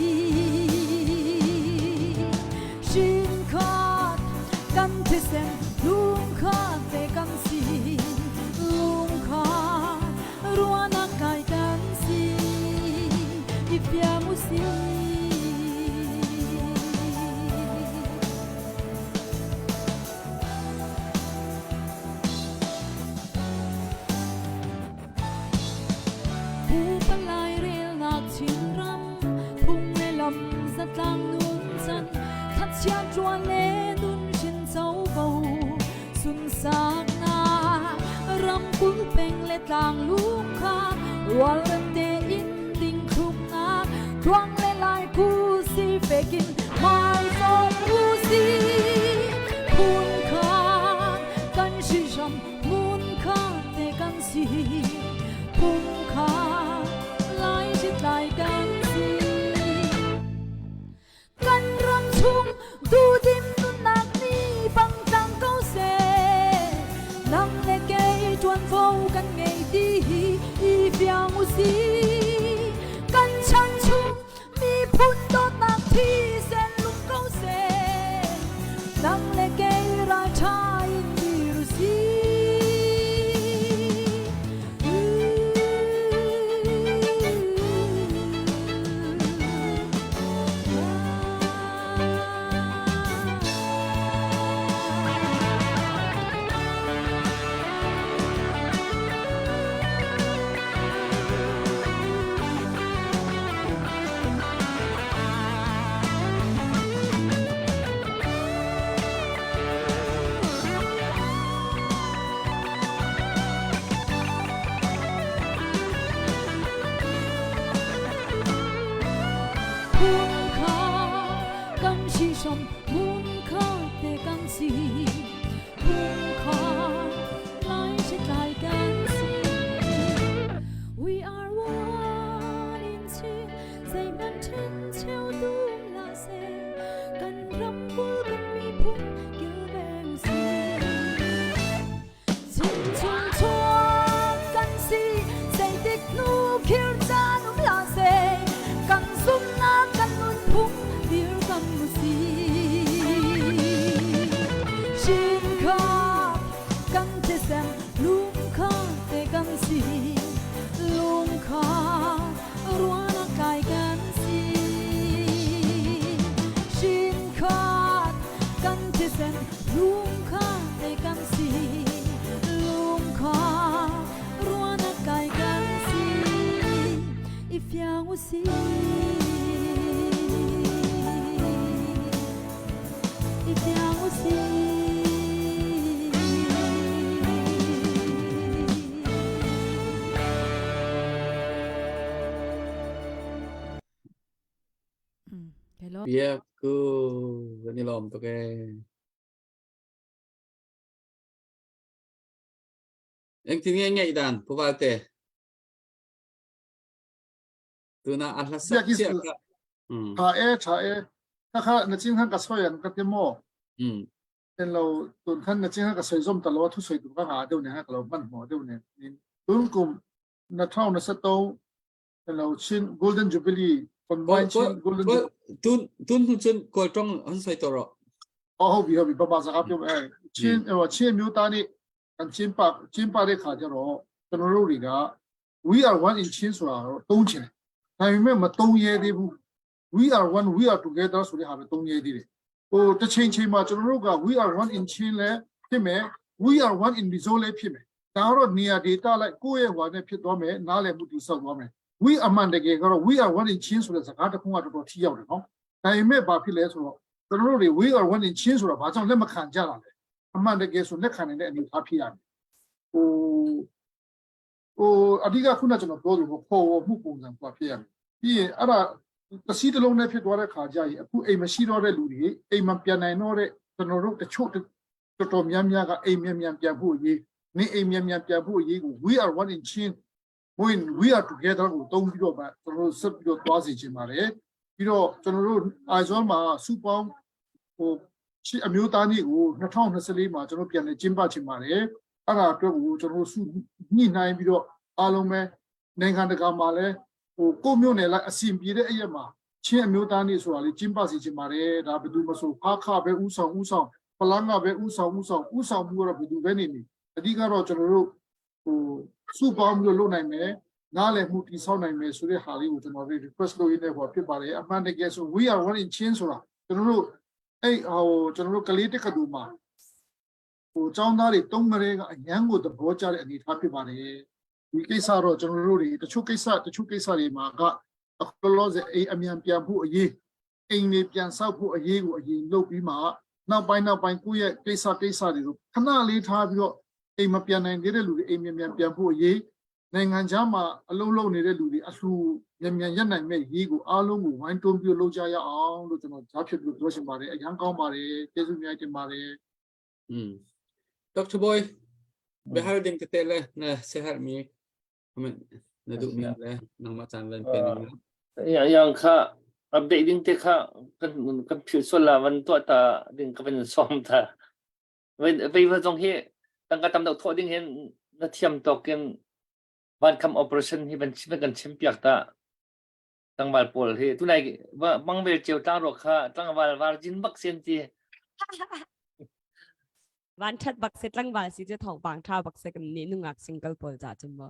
shin khat kan the sen lung khat te kan si lung khat ruana kai kan si ipia musi tlang nun san thắt chiam chuan le nun shin chau vo sun sak na ram kul peng le tlang lung kha wal ran te in ding khuk na twang le lai ku si pekin mai son ku si kun kha kan shi jam mun kha te kan si kun kha lai jit lai kan kan ram chung du dim nun nak ni bang tang câu se nang le ke chuan vo kan ngei ti i pia mu si kan chan chung mi phun do nak thi sen lung câu se nang le ke ra cha in di ru si Pia ku ni lom to ke Yang tinggi ngai dan puvalte tu na ahlas Sia kis sia ka cha e ta kha na ching han ka soyan ka te mo en lo tun khan na ching han ka soi zom ta lo thu soi tu ka ha de ne ha ka lo ban mo de ne tun kum na thau na sa to en lo chin golden jubilee combine chin golden tun chun ko tong an sai to ro oh bi ba ba sa ka pyo chin chin myu ta ni kan chin pa de kha ja ro tono ro ri ga we are one in chin so ro tong chin da yin me ma tong ye de bu we are one we are together so de ha tong ye de o ta chin chin ma tono ro ga we are one in chin le phit me we are one in mizo le phit me da ro near data like ko ye hwa ne phit do me na le mu ti sau do me we aman de ge ga ro we are one in chin so de sa ka ta khung ga to thi yaw de no da yin me ba phit le so ro tono ro ri we are one in chin so da ba chaung let ma khan ja la leအမှန်တကယ်ဆိုလက်ခံနိုင်တဲ့အနေအထားဖြစ်ရတယ်ဟိုအဓိကခုနကျွန်တော်ပြောလို့ပေါ်မှုပုံစံပွားဖြစ်ရတယ်ပြီးရင်အဲ့ဒါတစီတစ်လုံးနဲ့ဖြစ်သွားတဲ့ခါကျရင်အခုအိမ်မရှိတော့တဲ့လူတွေအိမ်မပြန်နိုင်တော့တဲ့ကျွန်တော်တို့တချို့တော်တော်များများကအိမ်မြန်ပြန်ဖို့အရေးနေအိမ်မြန်ပြန်ဖို့အရေးကို we are one in chin when we are together ကိုတုံးပြီးတော့ကျွန်တော်တို့ဆက်ပြီးတော့သွားစီချင်ပါတယ်ပြီးတော့ကျွန်တော်တို့အိုင်ဇွန်မှာစူပေါင်းဟိုအမျိုးသားနေ့ကို2024မှာကျွန်တော်ပြန်နေကျင်းပချင်ပါတယ် အဲ့ဒါအတွက်ကိုကျွန်တော်စုညှိနှိုင်းပြီးတော့အားလုံးပဲနိုင်ငံတကာမှာလည်းကိုမျိုးနယ်လိုက်အစီအပြေတဲ့အရက်မှာချင်းအမျိုးသားနေဆိုတာလေးကျင်းပစီချင်ပါတယ်ဒါဘယ်သူမဆိုခါခပဲဥဆောင်ပလန်ကပဲဥဆောင်မှုကတော့ဘယ်သူပဲနေအဓိကတော့ကျွန်တော်တို့စုပေါင်းပြီးလုပ်နိုင်မယ်နားလည်မှုတည်ဆောက်နိုင်မယ်ဆိုတဲ့ဟာလေးကိုကျွန်တော်တို့ request လုပ်ရင်းနဲ့ဟောဖြစ်ပါတယ်အမှန်တကယ်ဆို we are one in change ဆိုတာကျွန်တော်တို့ကျွန်တော်တို့ကလေးတက္ကသိုလ်မှာကျောင်းသားတွေတုံးမရဲကအញ្ញမ်းကိုသဘောကျတဲ့အနေအထားဖြစ်ပါတယ်ဒီကိစ္စတော့ကျွန်တော်တို့တွေတချို့ကိစ္စတွေမှာကအခုလောဆယ်အမြန်ပြန်ဖို့အရေးအိမ်တွေပြန်ဆောက်ဖို့အရေးကိုအရင်လုပ်ပြီးမှနောက်ပိုင်းကိုယ့်ရဲ့ကိစ္စတွေကိုခဏလေးထားပြီးတော့အိမ်မပြန်နိုင်သေးတဲ့လူတွေအိမ်မြန်ပြန်ဖို့အရေးနိုင်ငံခြားမှာအလုံးလုံးနေတဲ့လူတွေအလှူမြန်ရက်နိုင်မဲ့ရေးကိုအားလုံးကိုဝိုင်းတွန်းပြီးလုပ်ကြရအောင်လို့ကျွန်တော်ကြားဖြစ်ပြီးပြောချင်ပါတယ်အရန်ကောင်းပါတယ်ကျေးဇူးများတင်ပါတယ် Dr. Boy behouding te tele na sehat mi na du mi le nang ma chan len pen yang kha update ding te kha kan phu so la wan to ta ding ka ben som ta ve va jong he tang ka tam dau tho ding hen na thiam to ken van kam operation hi ban chim kan chim piak ta tang bal pol he tu nai wa bang ve cheu ta ro kha tang wal jin bak sen ti วันชัดบักเซตลังบาสิจะถองบางท่าบักเซกันนี้นุ่งอักซิงเกิลปอลจ่าจมบ่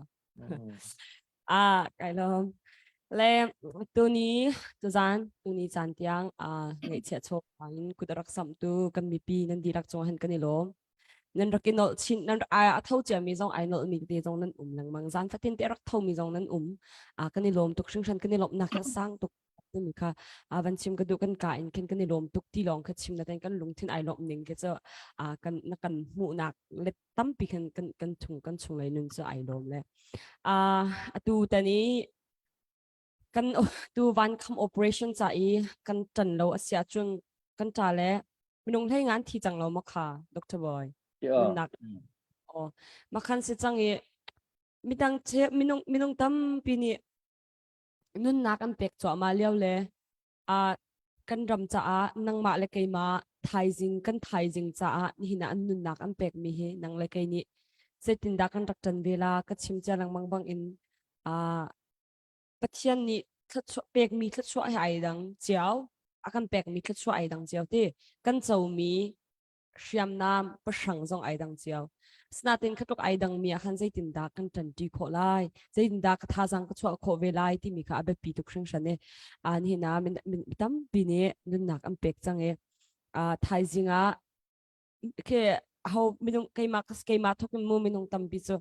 ไก่ลมแล้วตัวนี้ตัวจานเตียงในเชียโชว์ฟังกุดรักสัมตูกันมีปีนันดีรักจงหันกันนี่ลมนั่นรักกินโนชินนั่นเท่าเจียมีจงไอโนมีเดียจงนั่นนั่งมังจานฟัดตินเตรักเท่ามีจงนั่นกันนี่ลมตุกชิงชันกันนี่ลมนักสร้างตุกนี่มีค่ะวันชิมก็ดูกันกายกันนี่ลมตุกที่ลองคัดชิมนั่นกันลงทิ้งไอลมหนึ่งก็จะกันนักกันหมู่นักเล็ดตั้มปีกันถุงเลยนึงจะไอลมเลยดูแต่นี้กันดูวันคำ operation จ่ายกันจันเราเสียจนกันจ่าแล้วไม่ต้องให้งานที่จังเรามาค่ะดร.บอยนักมาคันสิจังมีตังเชมีน้องตั้มปีนี้นุ่นนักอันเป็กจ่อมาเลี้ยวเลยกันรำจ่านังมาเลยไกมาไทยจริงกันไทยจริงจ่านี่นะอันนุ่นนักอันเป็กมีเหนังเลยไกนี้เสร็จตินดักกันรักจันเวลาก็ชิมจะลังบางอินปัจจัยนี้ทัดเป็กมีทัดช่วยไอ้ดังเจียวกันเป็กมีทัดช่วยไอ้ดังเจียวที่กันเจ้ามีเชียมน้ำประชังจงไอ้ดังเจียวสนาตินขัดลูกไอ้ดังมีขันใจตินดักกันจันดีโคไลใจตินดักท่าจังก็ช่วยโคเวไลที่มีข้าแบบปีตุกครึ่งชันเนี่ยนี่นะมันตั้มปีนี้นุ่นนักอันเป็กจังไทยจริงคือเขาไม่ต้องไกมาทุกมุมไม่ต้องตั้มปีจ้ะ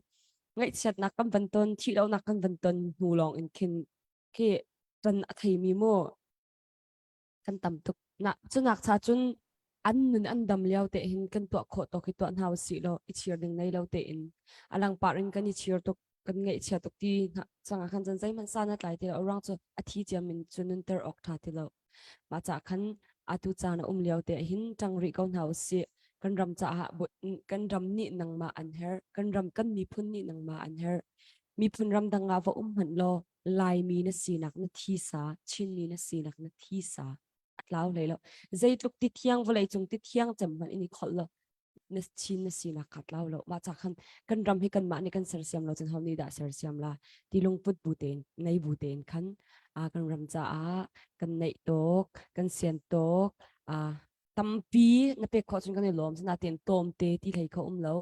ไงเช็ดนักกันวันต้นที่เรานักกันวันต้นหูลองอินคินคือจันไทยมีโมกันตั้มทุกนักจุนักชาจุนอันนึงอันดำเลี้ยวเตะหินกันตัวโคตรคิดตัวอันหาวสิเราอิเชียร์ดึงในเราเตะอินอลังปารินกันอิเชียร์ตกกันไงอิเชียร์ตกที่จังขันจันใจมันซ่านัดหลายที่เราร่างจะอาทิตย์จะมินจุนเตอร์ออกท่าที่เรามาจากขันอาตุจานะเลี้ยวเตะหินจังริกอนหาวสิกันรำจ่าบุกันรำนี่นังมาอันเฮร์กันรำกันมีพุ่นนี่นังมาอันเฮร์มีพุ่นรำดังงาว่าหันโลลายมีนสีนักนาทีสาชินมีนสีนักนาทีสาแล้วเลยแล้วใจจุกติดเที่ยงเวลาจงติดเที่ยงจำมันอันนี้ขอละนึกชินนึกสีนักขัดแล้วแล้วมาจากกันรำให้กันมาในกันเสียเสียมเราจนทำนี่ได้เสียเสียมละที่ลงฟุตบูเตนในบูเตนขันกันรำจ้ากันในโต๊ะกันเสียนโต๊ะตั้มปีนับเป็นข้อจนกันในลมสนาเตียนโตมเตที่ใครเขาแล้ว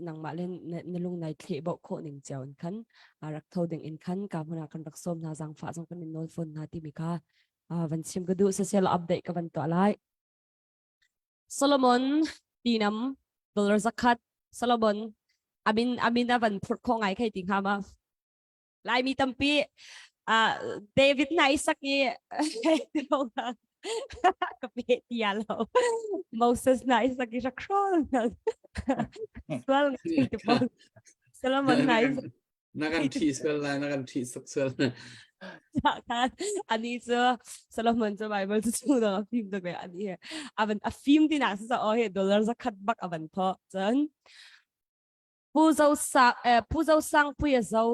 นังมาเล่นในลงในเทบอกโคหนึ่งเจ้าขันรักเท่าเด็กอินขันกับพนักกันรักส้มนาจังฟ้าจังกันในโน้ตฝนนาที่มีค่าวันชิมก็ดูเสียอัปเดตกับวันต่อไล่โซโลมอนตีน้ำดอลลาร์สักคัดโซโลมอนอามินนะวันพูดของไงใครติงหามาไล่มีตั้มปีเดวิดไนสักยี่ตรงนั้นกับเปียเราโมเสสไนสักยี่สักครั้งสวลที่บอกโซโลมอนไนนักการทีสกันเลยนักการทีสักส่วนจากนั้นอันนี้จะสลับมันจะไปมันจะชูดฟิล์มตัวเนี้ยอันนี้ฟิล์มที่น่าสนใจดอลลาร์จะคัดบักเพราะฉะนั้นผู้เจ้าสั่งผู้เจ้า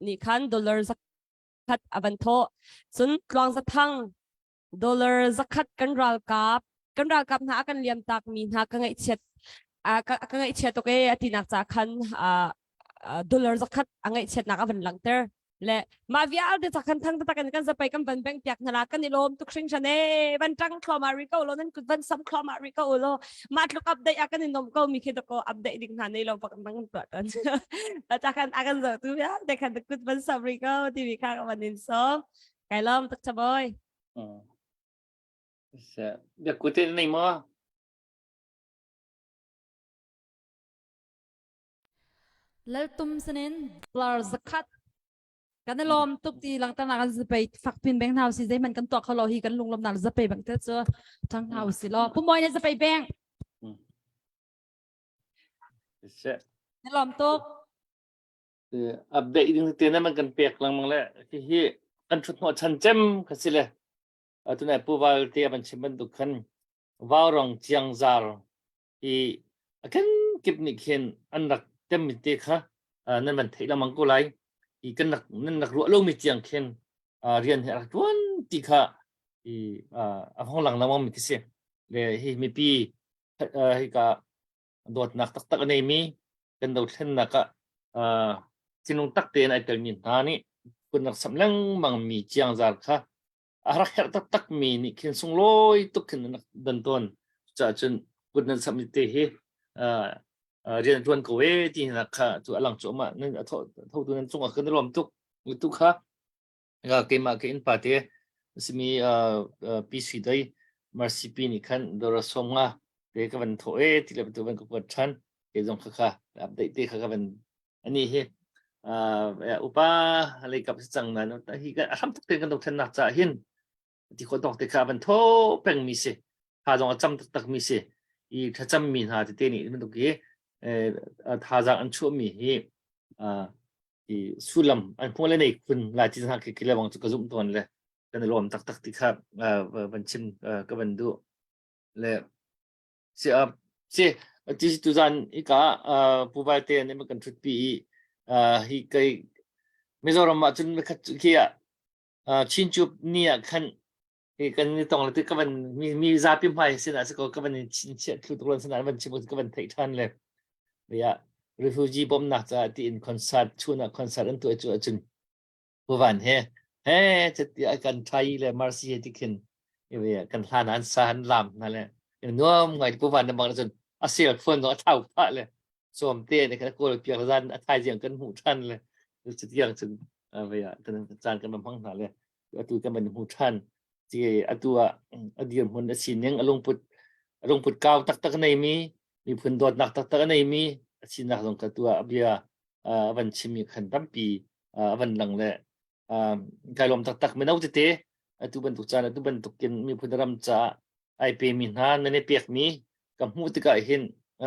นี่คันดอลลาร์จะคัดเพราะส่วนกลางจะทั้งดอลลาร์จะคัดกันรัลกับหากันเลี้ยมตักมีหากันไงเช็ด ka ngai chet to ke atinak cha khan dollar zakhat angai chet na ka van langter le ma vial de cha khan thang ta kan kan zapai kan ban bank piak na kan ilom tuk sing chane ban tang khlomari ko lo nan kut ban sam khlomari ko lo mat luk update akan inom ko mi khid ko update ding na nei lo pak bang platan ta cha khan akan za tu ya de khan kut ban sabri ko ti vi kha ka banin so kai lom tak cha boy việc của tên này mà lel tum senin dollar zakat kan ni lom tuk ti lang ta na kan zapay fak pin bank house si zay man kan tok khalo hi kan lunglom na zapay bank te chu thang house si lo pu moi na zapay bank ni lom tuk update những tiền này mình cần bẹt lăng mang lẽ khi ăn chút họ chân chém cái gì lẽ tụi này bù vào tiền mình chỉ mình được khăn vào rong chiang zar thì cái kịp nị khiên ăn đặc chém mình tiền khá nên mình thấy là mang cô lại thì cái nặc nên nặc ruộng lâu mình chiang khiên riêng hệ đặc tuấn thì khá thì phong lăng làm mình cái gì để hi mi pi hi cả đột nặc tắc tắc này mi cái đầu thân nặc sinung tak te na tel min ta ni kun nak samlang mang mi chiang zar kha ara her tak mi ni khin sung loi tuk khin nak dan ton cha chun kun na sam te he rian tuan ko we ti na kha chu alang chu ma nen tho tu nen chung a khin rom tuk kha ga ke ma ke in pa te simi pc dai marcp ni khan dora songa te ka ban tho e ti le tu ban ko chan ke jong kha update te kha ban ani he upa lấy cặp chẳng là nó hi cái thăm thức tiền cái đầu thân nạp trả hiên thì có đọc thì cả vấn thô bèn mi se hà dòng trăm tắc mi se y thà trăm mi hà thì tên này mình đọc cái thà rằng anh chúa mi hi thì sulam anh không lên này kun là chỉ rằng cái là bằng cái dụng toàn là cái này làm tắc thì cả vấn chim cái vấn độ là sẽ chỉ tu gian ý cả phụ vai tiền này mình cần chuẩn bị hi cái Mizoram mà chúng khát kia chín chục nia khăn cái cái tông là từ các bạn mi ra phim hay xin là sẽ có các bạn chín triệu thu tục luôn xin là bạn chỉ một các bạn thấy thânเลยbây giờ refugee bomb nát ra thì in concert chua na concert anh tuổi chua chun của bạn he chết tiệt cần thay là Marcy thì kinh bây giờ cần làm ăn san làmนั่นแหละนู้มไงcủa bạn là bằng chun ASEAN phone nó thâu phátเลยส่วนเตี้ยเนี่ยก็เพียงด้านไทยเสียงกันหูท่านเลยจะเที่ยงถึงไปกันจานกันมาพังหาเลยตัวกันเป็นหูท่านที่ตัวเดียมคนสินยังลงพุดก้าวตักในมีพื้นโดดหนักตักในมีสินหนักลงกับตัวเบียวันชิมีขันตั้มปีวันหลังเลยกายลมตักไม่น่าจะเตะตัวบรรทุกจานตัวบรรทุกกินมีพื้นรำจ่าไอเปมินฮานในเปียกมีกับหูติกาเห็น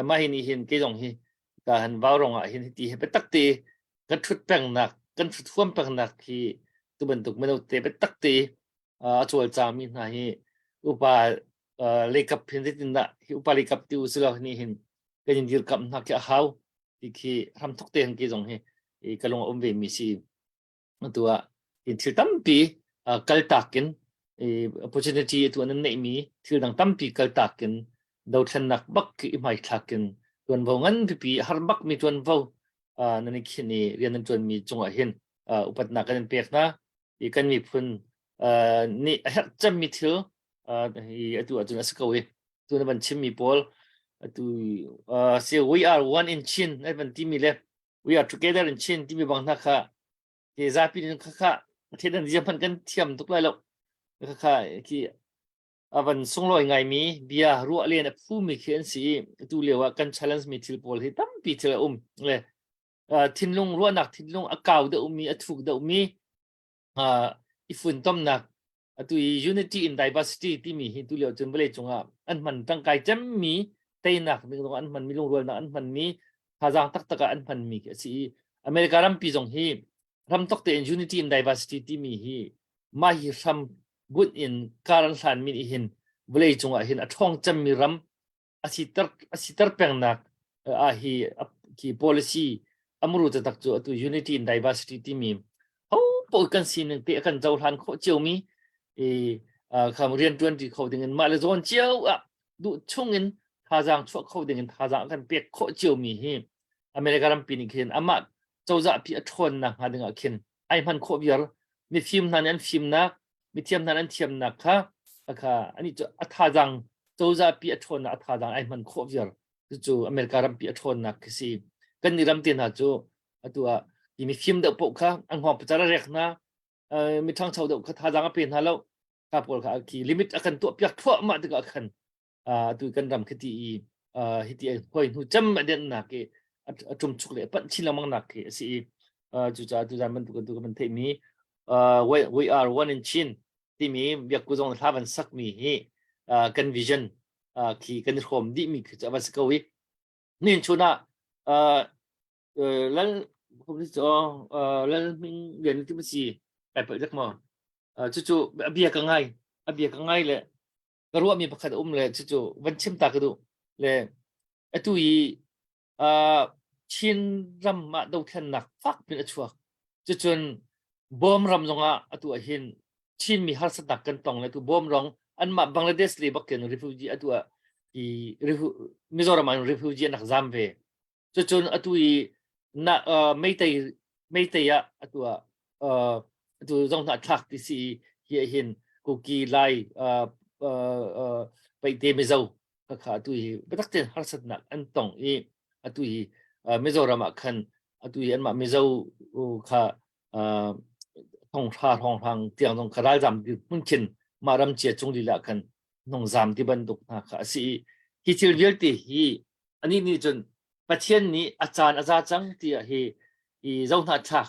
มาเห็นเห็นกี่จงฮีการว้าวรงเห็นที่ไปตักตีกันชุดแปลงหนักกันชุดท่วมแปลงหนักที่ตัวบรรทุกไม่เอาเตะไปตักตีจวดจามีนะฮีอุปาเลกับเห็นที่นั่นอุปาเลกับที่อุสระนี่เห็นก็ยังยืนกับนักเฮาที่ทำทุกเตียงกี่จงฮีก็ลงอมเวมิซีตัวเห็นที่ตั้มปีกัลตักกัน opportunity ตัวนั้นไม่มีที่ดังตั้มปีกัลตักกันดาวทันนักบักที่ไม่ทักกันตัวนั้นงั้นพี่ฮาร์บักมีตัวนั้นนั่นคือนี่เรียนนั้นตัวมีจงเห็นอุปนักกันเปียกนะอีกันมีพุ่นนี่จะมีเถอะตัวนั้นสักวันตัวนั้นชิมมีบอลตัวเสีย we are one in Chin นั่นเป็นที่มีเลย we are together in Chin ที่มีบางนักค่ะที่จะพิจารณาค่ะที่นั่นจะพันกันเทียมทุกหลายแล้วค่ะที่วันส่งลอยไงมีเบียรัวเลียนผู้มีเขียนสีตัวเรียกว่ากัน challenge มีทิลโพลที่ตั้มปีเทลเลยทิ้งลงรัวหนักทิ้งลงอากาศเดามีถูกเดามีอีฝุ่นต้มหนักตัว unity in diversity ที่มีตัวเรียกจนเบลจงอันมันตั้งใจจำมีเตยหนักมีตรงอันมันมีลงรัวหนักอันมันมีฮาจางตักตะกอันมันมีสีอเมริการัมปีจงฮีรำตกเตย unity in diversity ที่มีฮีมาฮีรำบุญอินการันสันมีหินเวลาจงหินอัดห้องจำมีรำอาศิตร์เป็นนักฮีที่ policy อำรูจะตักตัวตัว unity in diversity ที่มีเขาบอกกันสิ่งหนึ่งที่กันเจ้าทันเขาเจ้ามีคำเรียนจวนที่เขาถึงเงินมาเลยจวนเจ้าดูช่วงเงินห thazang chua khâu dengan thazang kan pek kho chiu mi hi America ram pin khin ama chawza pi athon na ha dengan khin ai man kho biar mi film nan an film na mi thiam nan an thiam na kha akha ani chu athazang chawza pi athon na athazang ai man kho biar chu America ram pi athon na kisi kan ni ram tin ha chu atua mi film da po kha ang hom pachara rek na mi thang chau da kha thazang a pen halo ka pol kha ki limit akan to piak thwa ma de kan tu kan ram khati hiti hoi hu cham den na ke atum chukle pat chilamang na ke si chu cha tu zaman tu kan the mi we are one in chin ti mi biak ku jong thaban sak mi hi kan vision ki kan khom di mi cha bas ko wi nin chuna lan không biết cho lan mình gần cái gì phải phải rất mò chú bia cả ngày lệ cái ruộng mình bắt đầu lệ chú vẫn chim ta cái đủ lệ tụi chín ram mà đầu tiên nặc phát bên chuột chú bom ram giống tụi hin chín mi har sát nặc cần tòng lệ tụi bom rong anh mà Bangladesh lệ bắc kiến refugee tụi Mizoram refugee nặc giam về chú tụi na mấy tay atua tu dòng thạc thạc thì si hiện cookie lai bay tê mê dâu các khá tui bắt tắc tiền har sát nặng anh tổng y tui mê dâu ra mà khăn tui anh mà mê dâu khá thong thang tiếng dòng khá giảm đi mungkin chín mà ram chia chung đi là khăn nông giảm đi ban đục khá si hi chil viết thì hi anh ni chunประเทศนี้อาจารย์จังที่เจ้าหน้าที่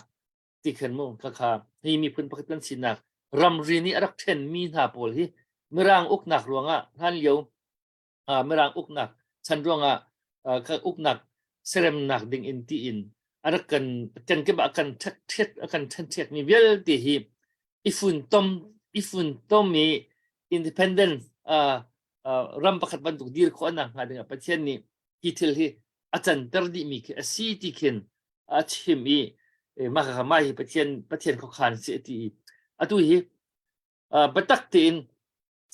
ที่เขียนมุ่งค่ะที่มีพื้นพักเป็นสินักรำรีนี้รักเทนมีหน้าปอลที่เมื่อร่างอุกหนักหลวงท่านเลี้ยวเมื่อร่างอุกหนักฉันหลวงอุกหนักเสร็จหนักดิ่งอินที่อินรักกันเจนก็บอกกันเท็ดกันเท็ดมีเวลที่อีฝุ่นต้มมีอินดิเพนเดนต์รำประคัดบรรทุกดีร์คนนั้นหาถึงประเทศนี้ที่ที่อาจารย์ตรดิมีคือสีที่เขียนชิมีมาขมายประเทศเขาขานเสียทีตุยบัตักตีน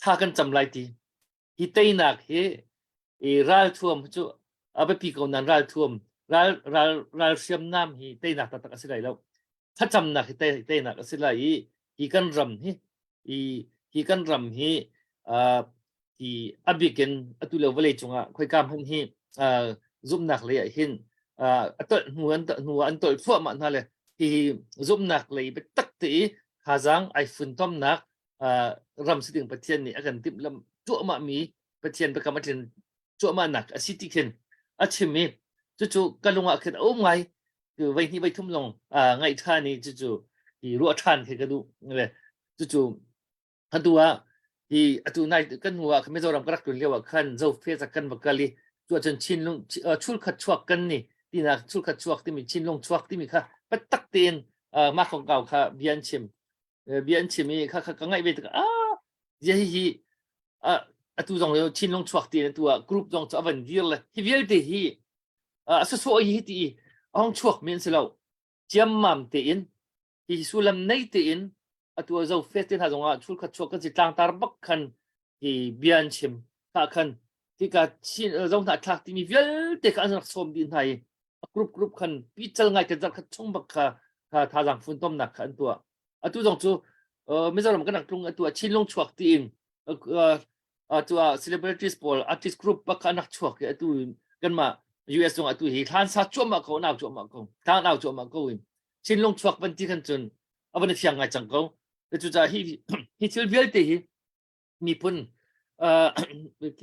ท่ากันจำไรทีฮิตนักรัลท่วมจู่ไปปีก่อนนั้นรัลท่วมรัลเสียมน้ำฮิตนักตักสิไรแล้วถ้าจำนักฮิตนักสิไรฮิกันรำฮิกันรำฮิอบิกันตุเลวเลยจงค่อยกำหันฮิgiúp nạc lấy hin tội hùa anh tội phượng mặn ha lệ thì giúp nạc lấy bị tắc tỉ hà giang ai phun tom nạc ram sĩ đường bát thiên này agan tìm lâm chỗ mạ mí bát thiên bát thiên chỗ mạ nạc sĩ tị khen chim mi chú cái lông akhen ôm ngay từ vay thì vay thum lòng ngày tha này chú thì ruộng than thì cái đủ lệ chú hắn tu thì tu này cái hùa cái mấy giờ làm cái đặc tuyển liêu khăn dâu phê ra cân và caliตัวจนชินลงชุลขัดชวกกันนี่ที่นะชุลขัดชวกที่มีชินลงชวกที่มีค่ะปัตตักเตียนมาของเก่าค่ะเบียนชิมมีค่ะก็ง่ายไปแต่ยี่ฮีตัวจงเลยชินลงชวกเตียนตัวกรุ๊ปจงจะวันเดียวเลยที่เวียนที่ฮีสุดๆยี่ที่ห้องชวกมีนสิเราเจียมมั่มเตียนที่สุลัมในเตียนตัวเจ้าเฟสเตียนหาจงชุลขัดชวกกันสิต่างตาบักคันที่เบียนชิมค่ะคันที่การชินเราหน้าทักที่มีเวลเด็กอันนักสมดินไทยกรุ๊ปคันพิจารณากันจากช่องบักค่ะทารังฝุ่นต้มหนักขันตัวตัวจงจูไม่ใช่เรากันนักลงตัวชินลงชวกตีนตัว celebrities ball artist group บักนักชวกตัวกันมา US จงตัวที่ท่านซาจ้วมาเขาหนาวจ้วมาเขาท่านหนาวจ้วมาเขาชินลงชวกบันที่กันจนวันนี้เที่ยงไงจังเขาแต่จุดจะที่เที่ยวเวลที่มีพุ่น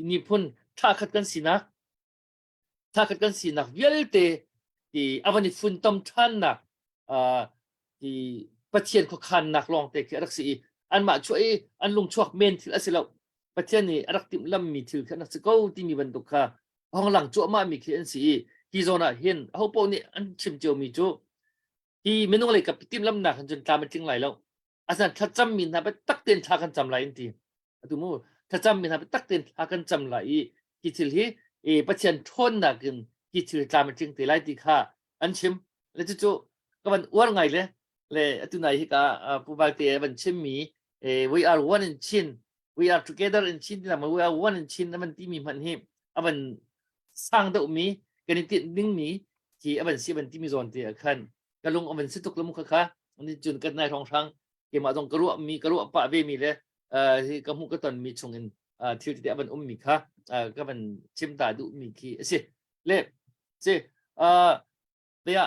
มีพุ่นถ้าขัดกันสินะเวลเตที่วันนี้ฝุ่นต้มท่านนะที่ประเทศเขาขันนักลองแต่คือรักษาอันมาช่วยอันลงช่วงเมนที่อะไรเราประเทศนี้รักติมลำมีถือขนาดสกอที่มีบรรทุกค่ะห้องหลังจั่วมามีคืออันสีที่โซน่ะเห็นเขาพวกนี้อันชิมเจียวมีจั่วที่ไม่ต้องอะไรกับติมลำหนักจนตามมันจึงไหลแล้วอาจารย์ถ้าจำมีนะไปตักเตือนทากันจำไหลอันที่ตัวมูถ้าจำมีนะไปตักเตือนทากันจำไหลที่ถือที่ประเทศทนหนักกันที่ถือตามมันจึงตีไหลที่ค่ะอันชิมแล้วจู่ก็มันอ้วนไงเลยตัวไหนที่ก็ผู้บาดเจ็บมันชิมมีwe are one in chin we are together in chin ที่เรา we are one in chin นั่นมันที่มีมันที่ aban sang da umi kan ti ding mi ki aban si ban ti mi zon ti khan kalung aban situk lamu kha ani chun kan nai thong sang ke ma dong karu mi karu pa ve mi le hi kamu ka ton mi chungin thil ti aban mi kha ka ban chim ta du mi ki si le si beya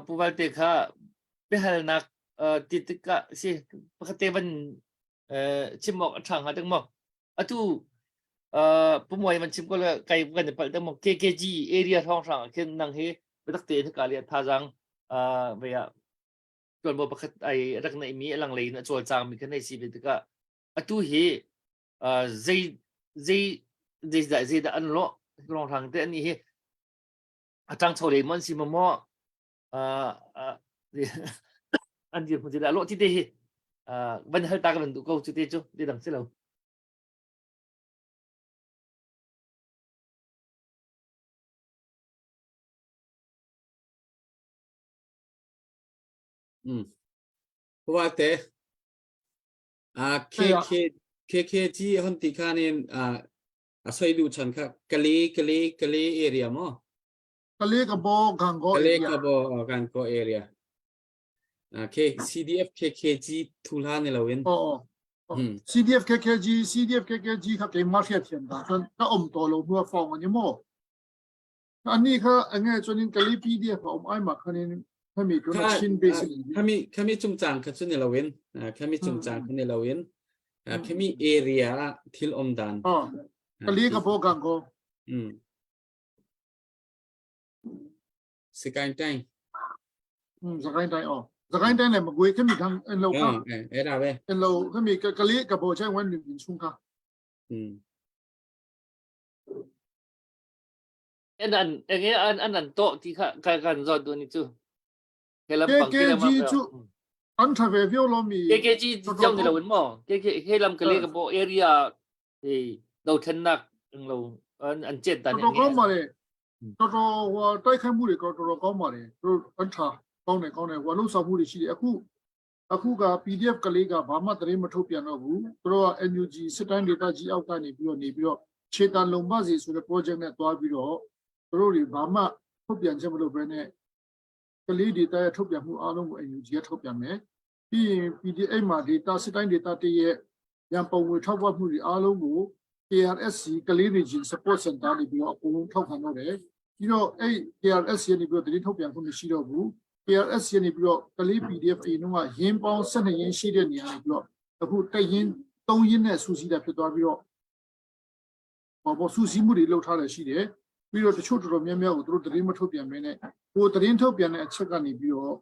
puwal te kha behal nak titika si pakate ban chimok athang ha tengmok atu pumoy man chim ko la kai kan pal tengmok KKG area thong sang ken nang he betak te ka le tha jang beya tuan bo pakat ai rak na mi alang lei na chol chang mi kan nei si betika atu he zai da an lo rong thang te ani he atang chole mon si mo anh chị cũng chỉ đã lộ chi tiết vẫn hơi ta cái mình tụ câu chi tiết chứ đi đằng xe lâu Wa te KKG hon ti khanin soi du chan kha kali area mo kali ka bo gango kali area ka bo kan ko area CDF KKG thula ne lawin CDF KKG ครับเกมมาเทียบเทียมกันจนก็ตัวลงมัวฟองอันนี้โมอันนี้ค่ะอันนี้จนนี้กะลี PDF ผมไอ้มาคันนี้ถ้ามีตัวชิ้นเบสิกถ้ามีจุงจางคันne lawin ถ้ามีจุงจางคันne lawin ถ้ามี area ทิลดันกะลีกับโบกังโกสกายไทน์สกายไทน์สกายไทน์เนี่ยมันกุยขึ้นมีทางเอ็นโลค่ะเอ็ดอะไรเอ็นโลขึ้นมีกะลีกับโบใช้วันหนึ่งชุ่มค่ะอันนั้นโตที่กันจอดตัวนี้จูKKG จูอันทเววิโอโลมี KKG เจ้าในเราเห็นมั้ง KKG ให้ลำกะลีกับโบเอเรียเราทันนักเราอันเจ็ดตันอย่างเงี้ยมาเลยตัวว่าใต้ข้ามมือเลยก็ตัวก็มาเลยตัวอันท่าก้อนเนี่ยว่าลูกสาวมือที่အခုက PDF ကလေးကဘာမှတရင်မထုတ်ပြန်တော့ဘူးသူတို့က NUG စစ်တိုင်းဒေသကြီးအောက်ကနေပြီးတော့ခြေတံလုံမစီဆိုတဲ့ project နဲ့တွားပြီးတော့သူတို့တွေဘာမှထုတ်ပြန်ချက်မလုပ်ဘဲနဲ့ကလေးဒေသရဲ့ထုတ်ပြန်မှုအားလုံးကို NUG ကထုတ်ပြန်မယ်ပြီးရင် PDF မှာ data စစ်တိုင်းဒေသတရဲ့ရန်ပုံငွေထောက်ပံ့မှုတွေအားလုံးကို KRSC ကလေး region support center နေပြီးတော့အကုန်လုံးထောက်ခံတော့တယ်ပြီးတော့အဲ့ KRSC နေပြီးတော့တရင်ထုတ်ပြန်မှုမရှိတော့ဘူးKRS နေပြီးတော့ကလေး PDF အရင်ကရင်းပေါင်း12ရင်းရှိတဲ့နေရာနေပြီးတော့အခုတက်ရင်း3ရင်းနဲ့စူးစီးတာဖြစ်သွားပြီးတော့စူးစီးမှုတွေလုပ်ထားတယ်ရှိတယ်ပြီးတော့တချို့တော်တော်များများကိုသူတို့သတင်းမထုတ်ပြန်မင်းနဲ့ကိုသတင်းထုတ်ပြန်တဲ့အချက်ကနေပြီးတော့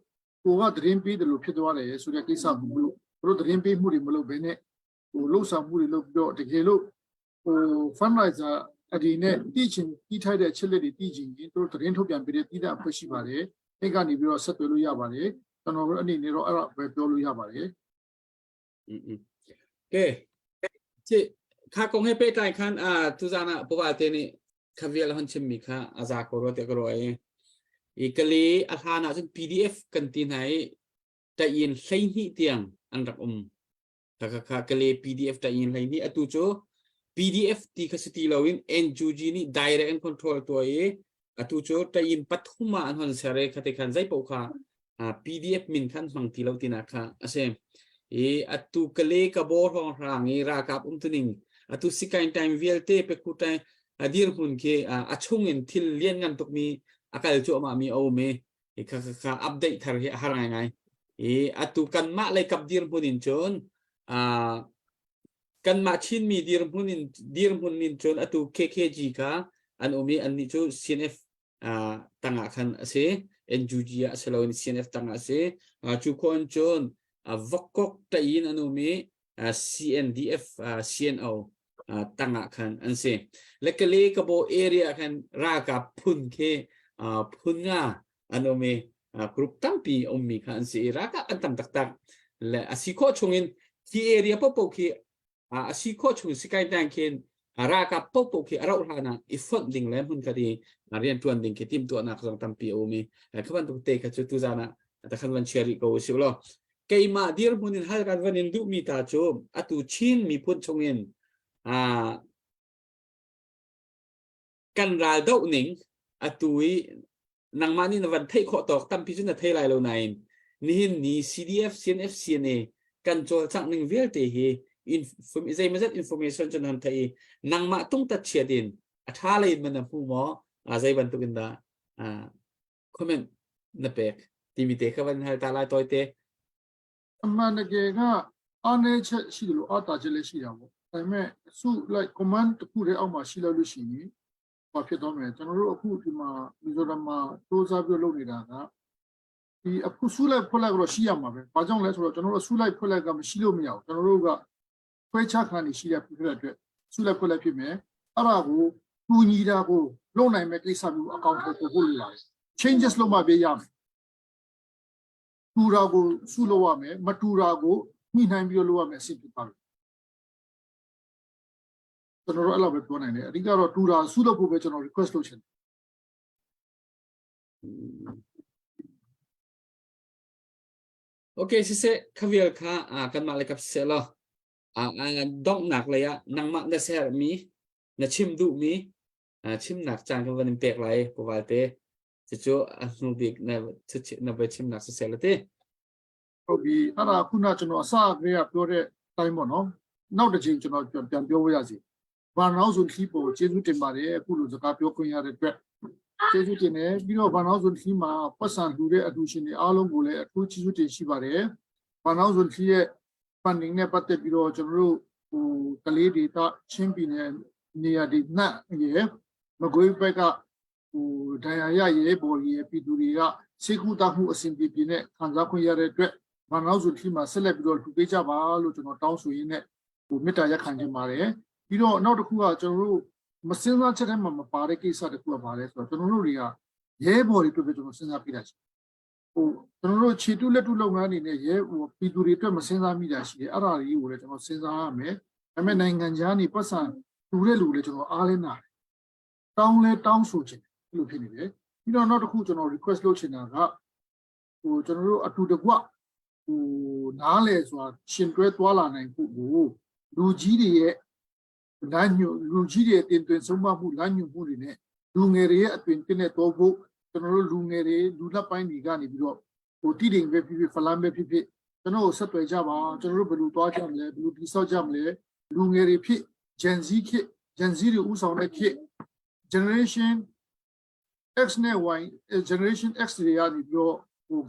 ကိုကသတင်းပေးတယ်လို့ဖြစ်သွားတယ်ဆိုတဲ့ကိစ္စကိုမလို့သူတို့သတင်းပေးမှုတွေမလုပ်ဘဲနဲ့လှုပ်ဆောင်မှုတွေလုပ်ပြီးတော့တကယ်လို့fundraiser အဒီနဲ့တည်ချင်ပြီးထိုက်တဲ့အချက်လက်တွေတည်ချင်ရင်သူတို့သတင်းထုတ်ပြန်ပေးတဲ့တည်တဲ့အဖွဲ့ရှိပါတယ်အဲ့ကနေပြီးတော့ဆက်သွယ်လို့ရပါတယ်ကျွန်တော်တို့အနေနဲ့တော့အဲ့ဒါပဲပြောလို့ရပါတယ်ကဲခါကုံဟေပေတိုင်ခန်သူဇာနာပဝတ်တေနီခဗီလဟန်ချမီခါအဇာကိုရောတေကရောဧကလီအခါနာစ PDF ကန်တင်ဟိုင်တယင်လှိဟိတျံအန်ရခါကလီ PDF တယင်လှိဟိအတူချို PDF တီခစတီလောဝင် NUG နီ direct and control ตัวatu cho ta in pathuma an hon sare khate khan jai po kha PDF min khan mang ti lo tina kha ase atu kale ka bo rong rangi ra kap tuning atu sikain time velte pe kutai adir hun ke achung in thil lian ngan tok mi akal cho ma mi o me kha update thar har ngai atu kan ma lai kap dir hunin chon kan ma chin mi dir hunin chon atu KKG ka an umi an ni chu CNF tanga khan ase NUG asalawin CNF tanga ase chu kon chon vokok ta in anumi CNDF CNO tanga khan anse lekale kabo area khan ra ka phun ke phun nga anumi group tampi ummi khan se ra ka antam tak tak le asiko chungin ki area popo ki asiko chung sikai tang ken ara ka popo ki ara urana ifot ding lem hun ka di rian tuan ding ke tim tu anak sang tampi umi khaban tu te ka chu tu zana ta khan wan share ko siblo keima dir munin hal kan wanin du mi ta chu atu chin mi phun chongin กันราดอกหนิงอตุยนางมานี่นวันเทขอตอกตั้มพิจุนเทไลโลนายนี่นี่ CDF CNF CNA กันโจจากหนึ่งเวลเตฮีอินฟอร์มใจมันจะอินโฟเมชันจนทันทีนางมาต้องตัดเชียดินอัฐาเลยมันนะผู้หมอใจบันตุกินดาคอมเมนต์นับเป็กทีมีเตะวันให้ตาลายตัวเตะ man ke ga ane che shi lo ata je le shi ya bo da me su like command ku re aw ma shi lo lu shi ni ba phit do me chano ro aku di ma Mizoram ma to sa pyo lou ni da ga di aku su lai phot lai ko shi ya ma be ba jaung le so lo chano ro su lai phot lai ka ma shi lo ma ya chano ro ga phwe cha khan ni shi ya phit phit atwet su lai phot lai phit me ara ko tu ni da ko lou nai me kai sa myu account ko ko lu la changes lo ma be yaတူရာကိုစုလို့ရမယ်မတူရာကိုညှိနှိုင်းပြီးလုပ်ရမယ်အဆင့်ဖြစ်ပါတယ်ကျွန်တော်တို့အဲ့လိုပဲပြောနိုင်တယ်အဓိကတော့တူရာစုလို့ဖို့ပဲကျွန်တော် request လုပ်ချင်တယ် Okay, sise kavial ka kan malakap selo. Dong nak laya nang mak na ser mi na chim du mi chim nak chang kan van pek lai povalte. Chicho anu big na ba chim nak selate. ဟုတ်ပြီအဲ့ဒါခုနကျွန်တော်အစကတည်းကပြောတဲ့အတိုင်းပေါ့နော်နောက်တစ်ချိန်ကျွန်တော်ပြန်ပြောရစီဘာနောက်ဆိုခီးပေါ်ကျေးဇူးတင်ပါတယ်အခုလိုစကားပြောခွင့်ရတဲ့အတွက်ကျေးဇူးတင်တယ်ပြီးတော့ဘာနောက်ဆိုခီးမှာပတ်စံလှူတဲ့အလှူရှင်တွေအားလုံးကိုလည်းအထူးကျေးဇူးတင်ရှိပါတယ်ဘာနောက်ဆိုခီးရဲ့ funding နဲ့ပတ်သက်ပြီးတော့ကျွန်တော်တို့ကလေးဒေသချင်းပြည်နယ်နေရာတွေနှံ့ရဲ့မကွေးဘက်ကဒဏ်ရာရရဲ့ပေါ်ရဲ့ပြည်သူတွေကစိတ်ကူတာမှုအစဉ်ပြေပြေနဲ့ခံစားခွင့်ရတဲ့အတွက်ဘာနောက်ဆိုခီးမှာဆက်လက်ပြီးတော့လှူပေးကြပါလို့ကျွန်တော်တောင်းဆိုရင်းနဲ့မေတ္တာရပ်ခံခြင်းပါတယ်ပြီးတော့နောက်တစ်ခုကကျွန်တော်တို့မစင်းစားချက်ထဲမှာမပါတဲ့ကိစ္စတစ်ခုကပါလဲဆိုတော့ကျွန်တော်တို့တွေကရဲဘော်တွေအတွက်ပဲကျွန်တော်စဉ်းစားပြတာရှိကျွန်တော်တို့ခြေတုလက်တုလုပ်ငန်းအနေနဲ့ရဲပြည်သူတွေအတွက်မစဉ်းစားမိတာရှိတယ်အဲ့ဒါတွေကိုလည်းကျွန်တော်စဉ်းစားရမယ်ဒါပေမဲ့နိုင်ငံခြားနေပတ်စံလူတဲ့လူလည်းကျွန်တော်အားလင်းတာတောင်းဆိုခြင်းလို့ဖြစ်နေတယ်ပြီးတော့နောက်တစ်ခုကျွန်တော် request လုပ်ချင်တာကကျွန်တော်တို့အတူတကွနားလေဆိုတာရှင်တွဲသွားလာနိုင်ဖို့ကိုလူကြီးတွေရဲ့လမ်းညွှန်လူကြီးတွေတင်သွင်းဆုံးမမှုလမ်းညွှန်မှုတွေနဲ့လူငယ်တွေရဲ့အသွင်တင်တဲ့တော့ဖို့ကျွန်တော်တို့လူငယ်တွေလူလက်ပိုင်းတွေကနေပြီးတော့တည်တင်ပဲဖြစ်ဖြစ်ဖလန်းပဲဖြစ်ဖြစ်ကျွန်တော်တို့ဆက်သွယ်ကြပါကျွန်တော်တို့ဘယ်လိုသွားကြမလဲဘယ်လိုတိဆောက်ကြမလဲလူငယ်တွေဖြစ် Gen Z ခေတ် Gen Z တွေဥဆောင်တဲ့ခေတ် Generation X နဲ့ Y Generation X တွေကနေပြီးတော့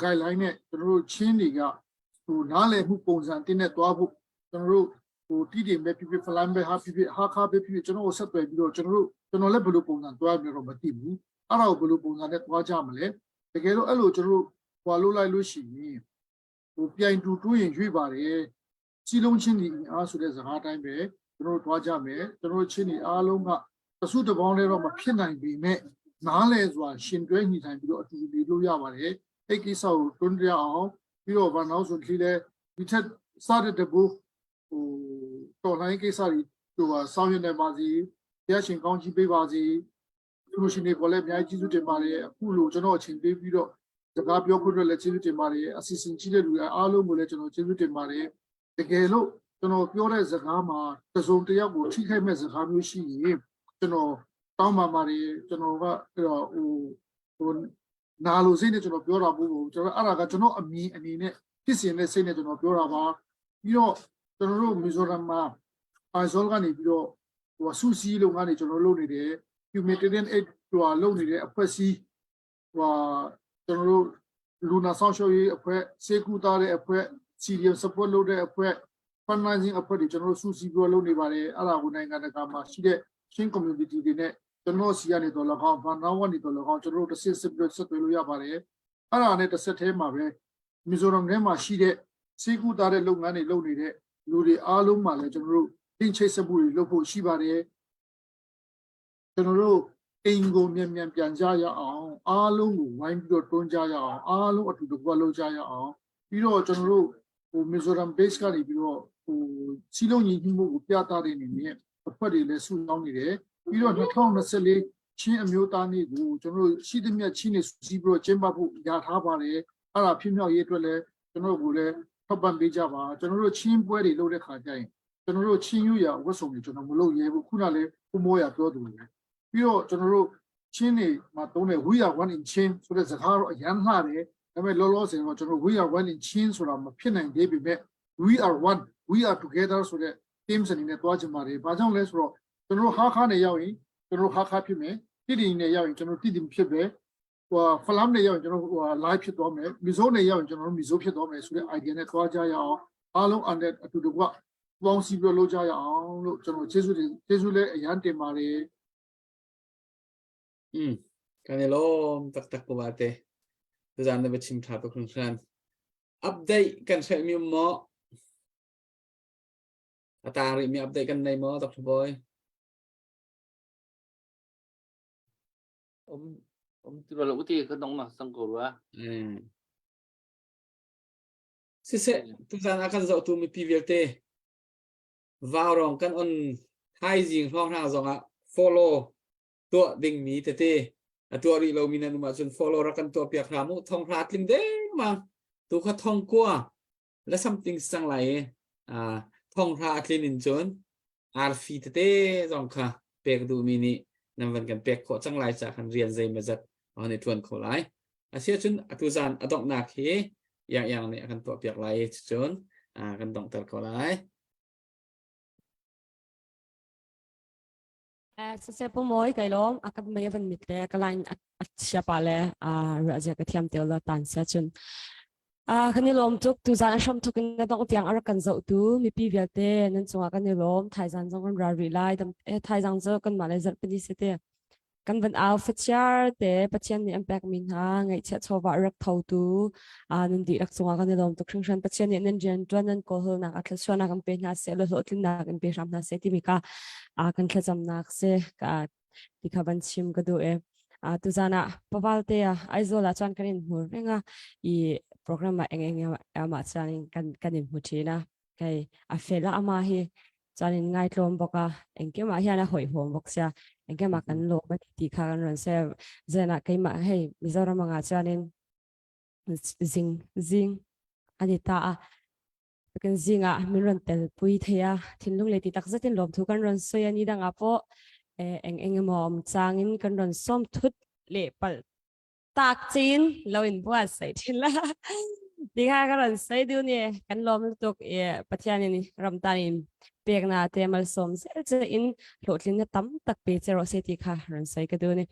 guideline နဲ့ကျွန်တော်တို့ချင်းတွေကနားလည်မှုပုံစံတင်နဲ့သွားဖို့ကျွန်တော်တို့တည်တယ်ပဲဖြစ်ဖြစ်ဖလန်းပဲဟာဖြစ်ဖြစ်ဟာခါပဲဖြစ်ဖြစ်ကျွန်တော်တို့ဆက်သွယ်ပြီးတော့ကျွန်တော်လည်းဘယ်လိုပုံစံသွားပြီးတော့မသိဘူးအဲ့ဒါကိုဘယ်လိုပုံစံနဲ့သွားကြမလဲတကယ်လို့အဲ့လိုကျွန်တော်တို့ဟွာလို့လိုက်လို့ရှိရင်ပြိုင်တူတွေးရင်ရွေ့ပါတယ်စီလုံးချင်းဒီအားဆိုတဲ့စကားတိုင်းပဲကျွန်တော်တို့သွားကြမယ်ကျွန်တော်တို့ချင်းဒီအားလုံးကတစုတပေါင်းလေးတော့မဖြစ်နိုင်ပေမဲ့နားလဲစွာရှင်တွဲညှိနှိုင်းပြီးတော့အတူတူနေလို့ရပါတယ်အဲ့ကိစ္စကိုတွန်းကြအောင်ပြီးတော့ဘာနောက်ဆိုဒီလေဒီထက်စားတဲ့ဘူတော်လိုင်းကိစ္စတွေဆောင်းရနေပါစီတရားရှင်ကောင်းကြီးပေးပါစီလူရှင်တွေကလည်းအများကြီးကျေးဇူးတင်ပါတယ်အခုလိုကျွန်တော်အချိန်ပေးပြီးတော့စကားပြောခွင့်အတွက်လည်းကျေးဇူးတင်ပါတယ်အစီအစဉ်ကြီးတဲ့လူတွေအားလုံးကိုလည်းကျွန်တော်ကျေးဇူးတင်ပါတယ်တကယ်လို့ကျွန်တော်ပြောတဲ့စကားမှာတစုံတစ်ယောက်ကိုထိခိုက်မဲ့စကားမျိုးရှိရင်ကျွန်တော်တောင်းပါပါတယ်ကျွန်တော်ကအဲ့တော့နာလိုစိတ်နဲ့ကျွန်တော်ပြောတာဘူးကျွန်တော်အဲ့ဒါကကျွန်တော်အမြင်အနေနဲ့ဖြစ်စဉ်နဲ့စိတ်နဲ့ကျွန်တော်ပြောတာပါပြီးတော့ကျွန်တော်တို့မီဇိုရမ်မှာISOL ကနေပြီးတော့ဆူစီလုပ်ငန်းတွေကျွန်တော်လုပ်နေတယ် humanitarian aid လုပ်နေတဲ့အဖွဲ့အစည်းကျွန်တော်တို့လူနာဆောင်ရှောက်ရေးအဖွဲ့စေကူတာတဲ့အဖွဲ့ CDM support လုပ်တဲ့အဖွဲ့ fundraising အဖွဲ့တွေကျွန်တော်တို့ဆူစီပြီးလုပ်နေပါတယ်အဲ့ဒါကိုနိုင်ငံတကာမှာရှိတဲ့ချင်း community တွေနဲ့ကျွန်တော်စီကနေတော့၎င်းဘာနာဝန်တွေတော့၎င်းကျွန်တော်တို့တစ်စစ်ပြီးဆက်သွယ်လို့ရပါတယ်အဲ့ဒါနဲ့တစ်ဆက်တည်းမှာပဲမီဇိုရမ်ထဲမှာရှိတဲ့စေကူတာတဲ့လုပ်ငန်းတွေလုပ်နေတဲ့လူတွေအားလုံးမှာလည်းကျွန်တော်တို့တင်ချိတ်ဆက်မှုတွေလုပ်ဖို့ရှိပါတယ်ကျွန်တော်တို့အိမ်ကိုမြန်မြန်ပြန်ကြရအောင်အားလုံးကိုဝိုင်းပြီးတော့တွန်းကြရအောင်အားလုံးအတူတကွလုပ်ကြရအောင်ပြီးတော့ကျွန်တော်တို့မီဇိုရမ် base ကနေပြီးတော့စီလုံးညီမှုကိုပြသတဲ့အနေနဲ့အဖွဲ့တွေလည်းစုပေါင်းနေတယ်ပြီးတော့2024ချင်းအမျိုးသားနေ့ကိုကျွန်တော်တို့ရှိသမျှချင်းနေစုစည်းပြီးတော့ကျင်းပဖို့ရထားပါတယ်အဲ့ဒါဖြစ်မြောက်ရေးအတွက်လည်းကျွန်တော်တို့ကိုလည်းထောက်ပံ့ပေးကြပါကျွန်တော်တို့ချင်းပွဲတွေလုပ်တဲ့ခါကျရင်ကျွန်တော်တို့ချင်းယူရဝတ်စုံတွေကျွန်တော်မလုပ်ရဲဘူးခုနလည်းဘုမောရပြောသူလေ ပြီးတော့ကျွန်တော်တို့ချင်းနေမှာတုံးတဲ့ we are one in chin ဆိုတဲ့စကားတော့အရန်လှတယ်ဒါပေမဲ့လောလောဆယ်တော့ကျွန်တော် we are one in chin ဆိုတာမဖြစ်နိုင်သေးပေမဲ့ we are one we are together ဆိုတဲ့ teams အနေနဲ့တွားချင်ပါတယ်ဘာကြောင့်လဲဆိုတော့ကျွန်တော်ဟာခါနဲ့ရောက်ရင်ကျွန်တော်ဟာခါဖြစ်မယ်တိတိနဲ့ရောက်ရင်ကျွန်တော်တိတိဖြစ်ပဲဟိုဖလမ်နဲ့ရောက်ရင်ကျွန်တော်ဟို live ဖြစ်သွားမယ်မီဇိုနဲ့ရောက်ရင်ကျွန်တော်မီဇိုဖြစ်သွားမယ်ဆိုတဲ့ idea နဲ့တွားကြရအောင်အားလုံးအတူတူကပေါင်းစည်းပြီးလုပ်ကြရအောင်လို့ကျွန်တော်ကျေးဇူးလည်းအရန်တင်ပါတယ် kanilo tak pawate tu zan na bachim tha to khran update kan se mi mo atari mi update kan nei mo Dr. Boy ông tu là uti cái nông mà sang cổ rồi se tu zan akan zo tu mi pvlte varong kan on hai jing phong na zonga follow ตัวดิ่งมีแต่ตัวรีเรามีนันมาจน follow รักันตัวเปียกรามุทองพลาดลิงเด้มาตัวเขาทองกัวและ something สังไหลทองพลาดลินจนอาร์ฟีแต่จงค่ะเปียกดูมีนี่นำวันกันเปียกโคจังไหลจากการเรียนใจมาจากในทวนโคไหลเสียจนตุจานอดอกนักเฮอย่างเนี่ยกันตัวเปียกไหลจนกันต้องตัดโคไหลsa po mo kay lom akad may van mitle kalain at siya pale raja ka tiam tela tan sa chun kanilom tuk tu zan shom tuk na dong tiang ara kan zo tu mi pi viate nan chunga kanilom thai zan jong kan ra ri lai dam thai jang zo kan malai zar pini sete kan van outfit char te pachian ni impact min ha ngai che chowa rak thau tu nan di rak chunga kanilom tuk khring shan pachian ni nan jen twan nan ko hol na atla chona kan pe na se lo lo tlin na kan pe ram na se ti mi ka kan thajam nak se ka dikhaban chim ka du tu zana pawalte aizola chan kanin hur renga I program ma eng ama chanin kanin huchina kai afela ama hi chanin ngai tlom boka engke ma hiana hoi hom boksia engke ma kan lo ma ti kha kan ron se zena kai ma hei mizora manga chanin zing anita kan zinga min ron tel pui theya thinlung le ti tak zatin lom thu kan ron soya ni danga po eng mom changin kan ron som thut le pal tak chin loin bua sai thila dikha kan ron sai du ni kan lom tuk pathian ni ramtanin pekna temal som se in lotlin na tam tak pe chero se ti kha ron sai ka du ni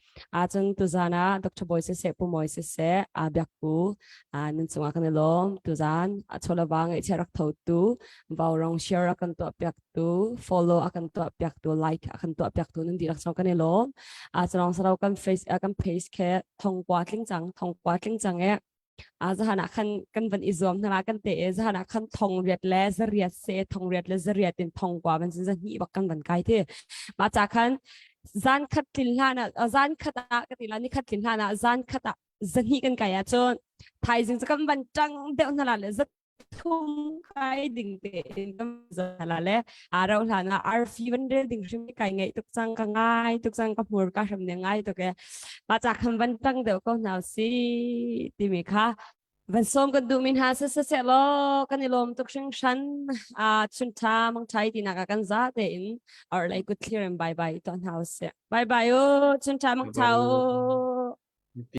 chun tu zana Dr. Boy se pu moi se byak pu nan chunga kan lom tu zan chola bang e cherak thau tu bawrong share akan to pyak tu follow akan to pyak tu like akan to pyak tu nan dirak chong kan lom chong sarau kan face kan page ke thong kwa tling chang e zahana kan van izom na kan te zahana kan thong riat le zariat se thong riat le zariat in thong kwa ban sin hi bakan ban kai the ma cha khan zan khat tin hana zan khata ka tilani khat tin hana zan khata zan hi kan kaya chon thai jing kan ban chang de na la le zat thum kai ding te kam zala le arau lana ar fi ban de ding shim kai ngai tuk chang ka mur ka sham ne ngai to ke ma cha khan ban chang de ko naw si ti mi kha van som kan du min ha se lo kan ilom tuk shing shan chun tha mang thai ti na ka kan za te in or like good clear and bye bye ton house bye bye chun tha mang thao